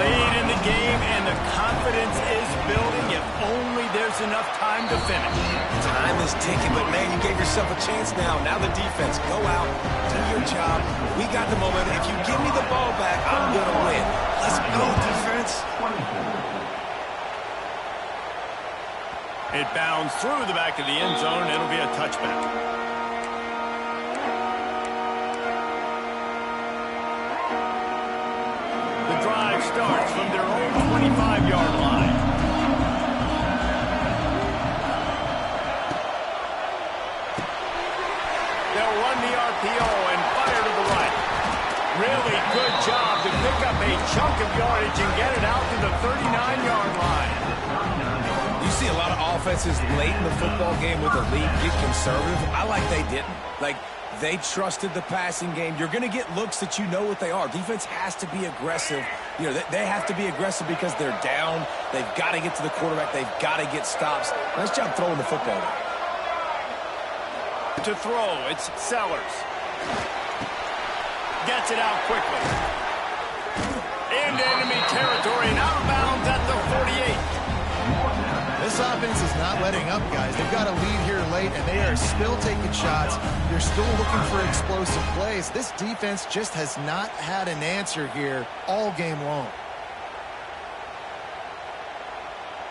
Lead in the game, and the confidence is building. If only there's enough time to finish. Time is ticking, but man, you gave yourself a chance now. Now the defense, go out, do your job. We got the momentum. If you give me the ball back, I'm going to win. Let's go, defense. It bounds through the back of the end zone. It'll be a touchback. The drive starts from their own 25-yard line. They'll run the RPO and fire to the right. Really good job to pick up a chunk of yardage and get it out to the 39-yard line. You see a lot of offenses late in the football game with the lead get conservative. I like they didn't. Like, they trusted the passing game. You're going to get looks that you know what they are. Defense has to be aggressive. You know, they have to be aggressive because they're down. They've got to get to the quarterback. They've got to get stops. Nice job throwing the football. To throw, it's Sellers. Gets it out quickly. Into enemy territory and out of bounds at the 48. This offense is not letting up, guys. They've got a lead here late, and they are still taking shots. They're still looking for explosive plays. This defense just has not had an answer here all game long.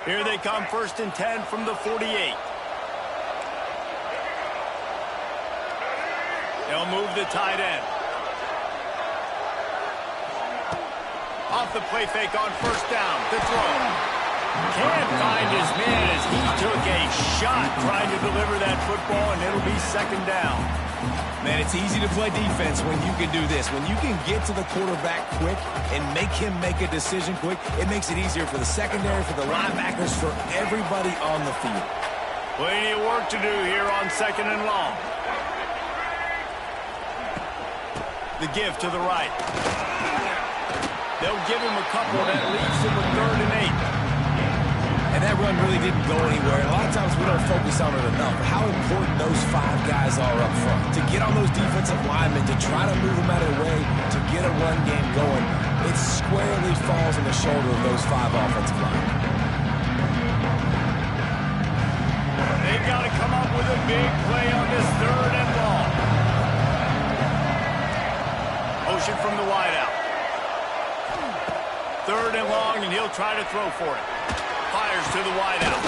Here they come, 1st and 10 from the 48. They'll move the tight end. Off the play fake on 1st down. The throw. Can't find his man as he took a shot trying to deliver that football, and it'll be 2nd down. Man, it's easy to play defense when you can do this. When you can get to the quarterback quick and make him make a decision quick, it makes it easier for the secondary, for the linebackers, for everybody on the field. Plenty of work to do here on 2nd and long. The give to the right. They'll give him a couple that leaves him with 3rd and 8. And that run really didn't go anywhere. And a lot of times we don't focus on it enough. How important those 5 guys are up front. To get on those defensive linemen, to try to move them out of the way, to get a run game going, it squarely falls on the shoulder of those 5 offensive linemen. They've got to come up with a big play on this 3rd and long. Motion from the wideout. 3rd and long, and he'll try to throw for it. Fires to the wideout.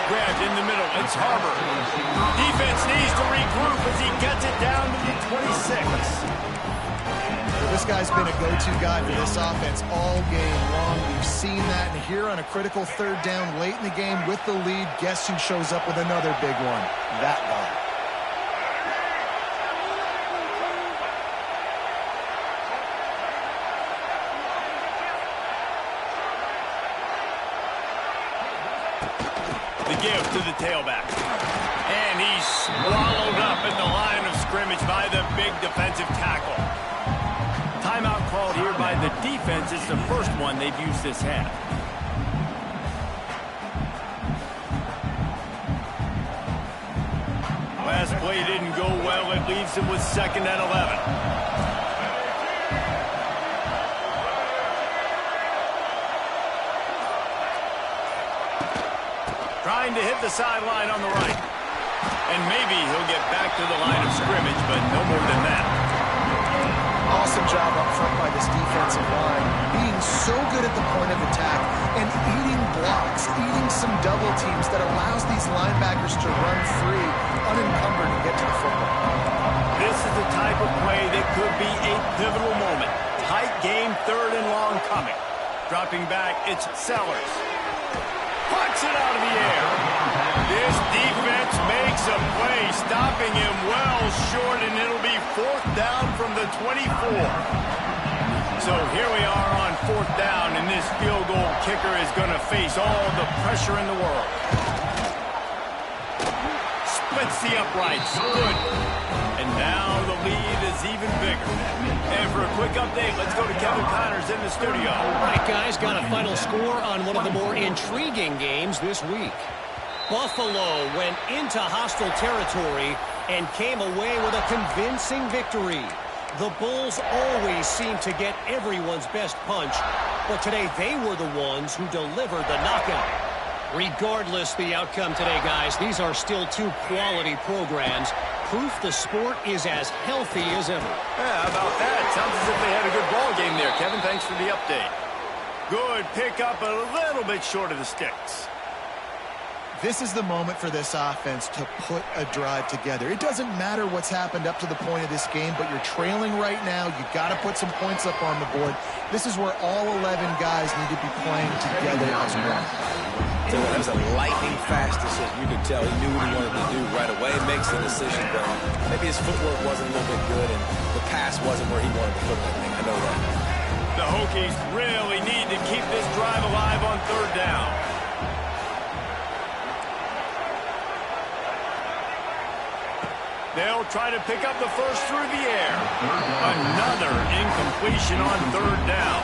Grabbed in the middle. It's Harbor. Defense needs to regroup as he gets it down to the 26. Well, this guy's been a go-to guy for this offense all game long. We've seen that, and here on a critical 3rd down late in the game with the lead, guess who shows up with another big one? That guy. The give to the tailback. And he's swallowed up at the line of scrimmage by the big defensive tackle. Timeout called here by the defense. It's the first one they've used this half. Last play didn't go well. It leaves him with 2nd and 11. Trying to hit the sideline on the right. And maybe he'll get back to the line of scrimmage, but no more than that. Awesome job up front by this defensive line, being so good at the point of attack and eating blocks, eating some double teams that allows these linebackers to run free, unencumbered, and get to the football. This is the type of play that could be a pivotal moment. Tight game, 3rd and long coming. Dropping back, it's Sellers. Puts it out of the air. This defense makes a play, stopping him well short, and it'll be 4th down from the 24. So here we are on 4th down, and this field goal kicker is going to face all the pressure in the world. Splits the uprights. Good. And now the lead is even bigger. And for a quick update, let's go to Kevin Connors in the studio. All right, guys, got a final score on one of the more intriguing games this week. Buffalo went into hostile territory and came away with a convincing victory. The Bulls always seem to get everyone's best punch, but today they were the ones who delivered the knockout. Regardless the outcome today, guys, these are still 2 quality programs. Proof the sport is as healthy as ever. Yeah, how about that? Sounds as if they had a good ball game there, Kevin. Thanks for the update. Good pickup, a little bit short of the sticks. This is the moment for this offense to put a drive together. It doesn't matter what's happened up to the point of this game, but you're trailing right now. You got to put some points up on the board. This is where all 11 guys need to be playing together as one. So that was a lightning-fast decision. You could tell he knew what he wanted to do right away. Makes the decision, but maybe his footwork wasn't a little bit good, and the pass wasn't where he wanted to put that thing. I know that. The Hokies really need to keep this drive alive on 3rd down. They'll try to pick up the first through the air. Another incompletion on 3rd down.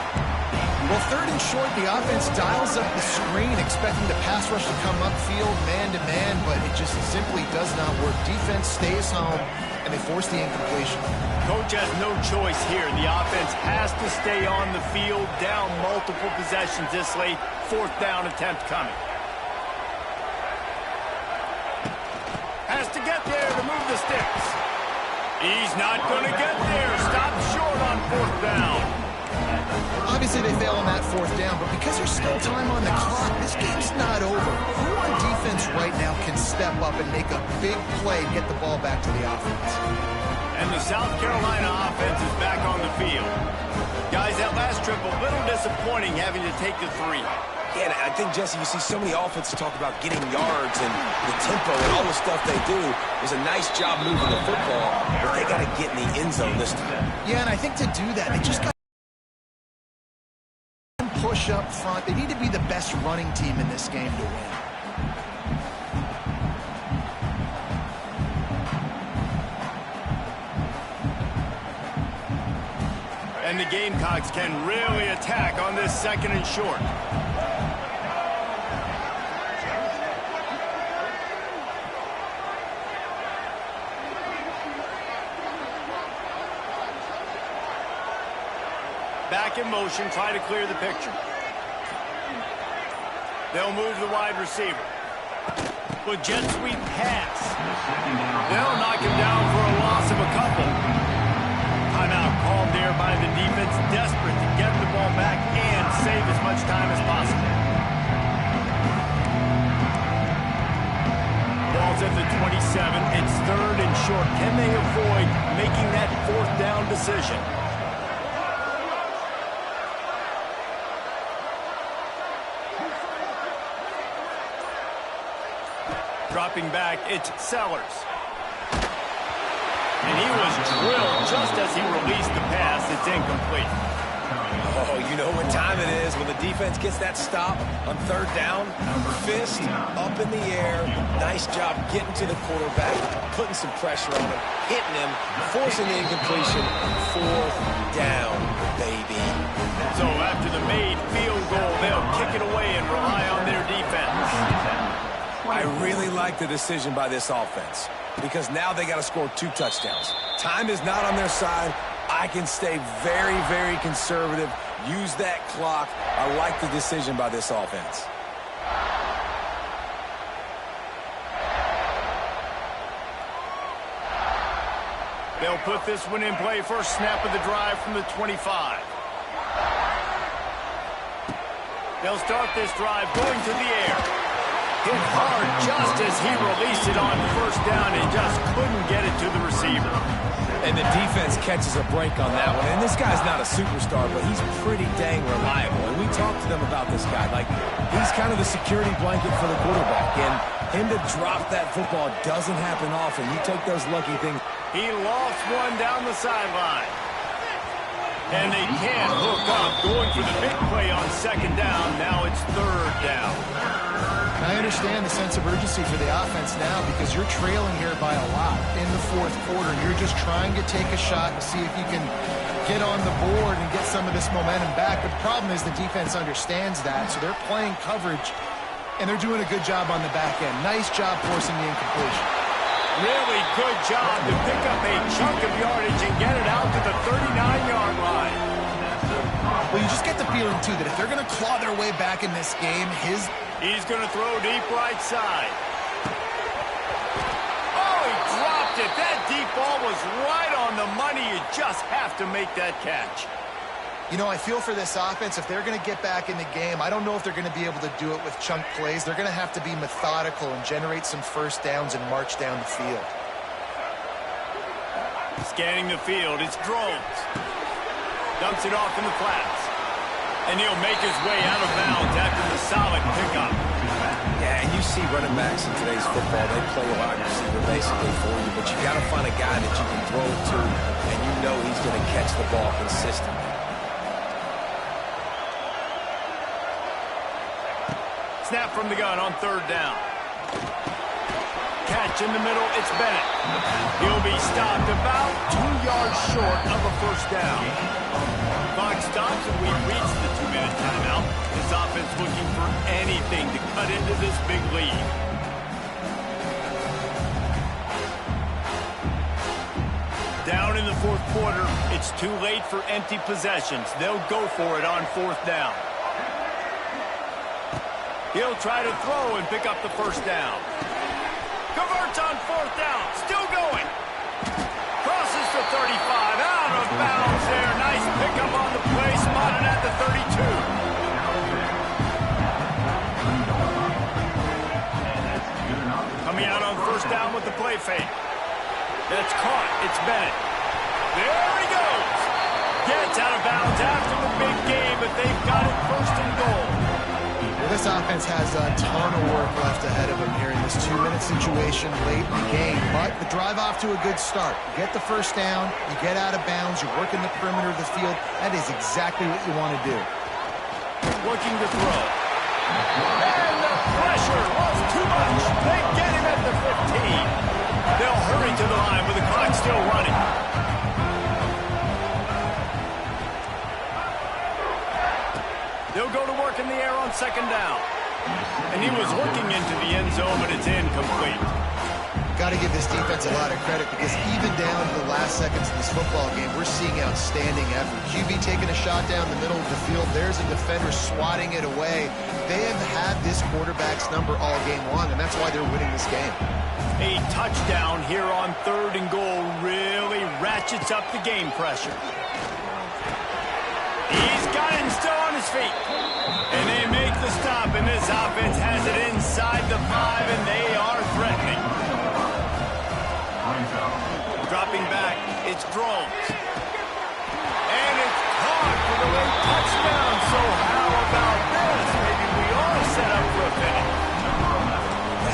Well, 3rd and short, the offense dials up the screen, expecting the pass rush to come upfield man-to-man, but it just simply does not work. Defense stays home, and they force the incompletion. Coach has no choice here. The offense has to stay on the field, down multiple possessions this late. 4th down attempt coming. Has to get there to move the sticks. He's not going to get there. Stopped short on 4th down. Obviously, they fail on that fourth down, but because there's still time on the clock, this game's not over. Who on defense right now can step up and make a big play and get the ball back to the offense? And the South Carolina offense is back on the field. Guys, that last trip, a little disappointing having to take the 3. Yeah, and I think, Jesse, you see so many offenses talk about getting yards and the tempo and all the stuff they do. It was a nice job moving the football, but they got to get in the end zone this time. Yeah, and I think to do that, they just got to push up front. They need to be the best running team in this game to win. And the Gamecocks can really attack on this 2nd and short. Back in motion, try to clear the picture. They'll move the wide receiver. With jet sweep pass. They'll knock him down for a loss of a couple. Timeout called there by the defense, desperate to get the ball back and save as much time as possible. Ball's at the 27. It's 3rd and short. Can they avoid making that 4th down decision? Dropping back, it's Sellers. And he was drilled just as he released the pass. It's incomplete. Oh, you know what time it is when the defense gets that stop on 3rd down. Fist up in the air. Nice job getting to the quarterback, putting some pressure on him, hitting him, forcing the incompletion. 4th down, baby. So after the made field goal, they'll kick it away and rely on their defense. I really like the decision by this offense because now they got to score 2 touchdowns. Time is not on their side. I can stay very, very conservative. Use that clock. I like the decision by this offense. They'll put this one in play. First snap of the drive from the 25. They'll start this drive going to the air. Hit hard just as he released it on 1st down and just couldn't get it to the receiver. And the defense catches a break on that one. And this guy's not a superstar, but he's pretty dang reliable. And we talked to them about this guy. Like, he's kind of the security blanket for the quarterback. And him to drop that football doesn't happen often. You take those lucky things. He lost one down the sideline. And they can't hook up. Going for the big play on 2nd down. Now it's 3rd down. I understand the sense of urgency for the offense now because you're trailing here by a lot in the 4th quarter. You're just trying to take a shot and see if you can get on the board and get some of this momentum back. But the problem is the defense understands that, so they're playing coverage, and they're doing a good job on the back end. Nice job forcing the incompletion. Really good job to pick up a chunk of yardage and get it out to the 39-yard line. Well, you just get the feeling, too, that if they're going to claw their way back in this game, He's going to throw deep right side. Oh, he dropped it. That deep ball was right on the money. You just have to make that catch. You know, I feel for this offense, if they're going to get back in the game, I don't know if they're going to be able to do it with chunk plays. They're going to have to be methodical and generate some 1st downs and march down the field. Scanning the field, it's Drones. Dumps it off in the flats. And he'll make his way out of bounds after the solid pickup. Yeah, and you see running backs in today's football, they play a wide receiver basically for you, but you got to find a guy that you can throw it to, and you know he's going to catch the ball consistently. Snap from the gun on 3rd down. Catch in the middle, it's Bennett. He'll be stopped about 2 yards short of a 1st down. Clock stops and we reach the 2-minute timeout. This offense looking for anything to cut into this big lead. Down in the 4th quarter, it's too late for empty possessions. They'll go for it on 4th down. He'll try to throw and pick up the 1st down. Converts on 4th down, still going. Crosses the 35, out of bounds there. Nice pickup on the play, spotted at the 32. Coming out on first down with the play fake. That's caught. It's Bennett. There he goes. Gets out of bounds after the big game, but they've got it first and goal. Well, this offense has a ton of work left ahead of them here in this 2-minute situation late in the game. But the drive off to a good start. You get the first down, you get out of bounds, you're working the perimeter of the field. That is exactly what you want to do. Looking to throw. And the pressure was too much. They get him at the 15. They'll hurry to the line with the clock still running. They'll go to work in the air on second down. And he was looking into the end zone, but it's incomplete. Got to give this defense a lot of credit because even down to the last seconds of this football game, we're seeing outstanding effort. QB taking a shot down the middle of the field. There's a defender swatting it away. They have had this quarterback's number all game long, and that's why they're winning this game. A touchdown here on third and goal really ratchets up the game pressure. He's got it and still on his feet. And they make the stop, and this offense has it inside the 5, and they are threatening. Dropping back, it's Drones. And it's caught for the late touchdown. So how about this? Maybe we are set up for a finish.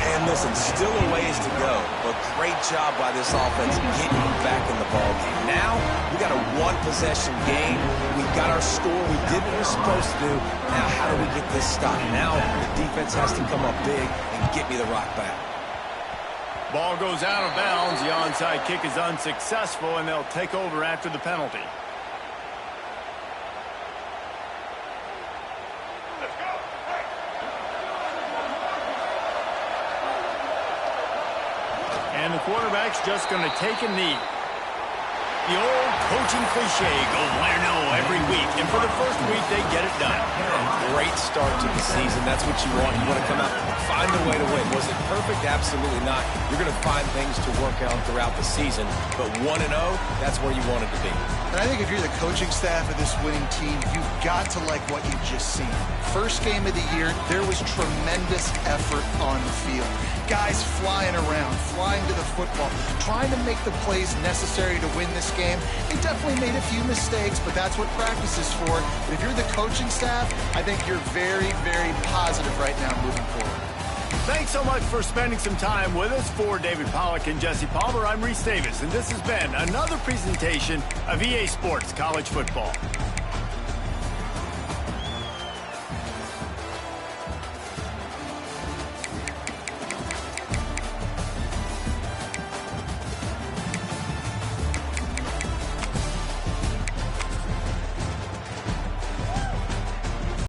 And listen, still a ways to go, but great job by this offense getting back in the ballgame. Now, we got a one-possession game. We got our score. We did what we're supposed to do. Now, how do we get this stop? Now, the defense has to come up big and get me the rock back. Ball goes out of bounds. The onside kick is unsuccessful, and they'll take over after the penalty. And the quarterback's just going to take a knee. The old coaching cliche, go win or no every week. And for the first week, they get it done. Great start to the season. That's what you want. You want to come out and find a way to win. Was it perfect? Absolutely not. You're going to find things to work on throughout the season. But 1-0, that's where you want it to be. And I think if you're the coaching staff of this winning team, you've got to like what you've just seen. First game of the year, there was tremendous effort on the field. Guys flying around, flying to the football, trying to make the plays necessary to win this game. They definitely made a few mistakes, but that's what practice is for. But if you're the coaching staff, I think you're very, very positive right now moving forward. Thanks so much for spending some time with us. For David Pollack and Jesse Palmer, I'm Reese Davis, and this has been another presentation of EA Sports College Football.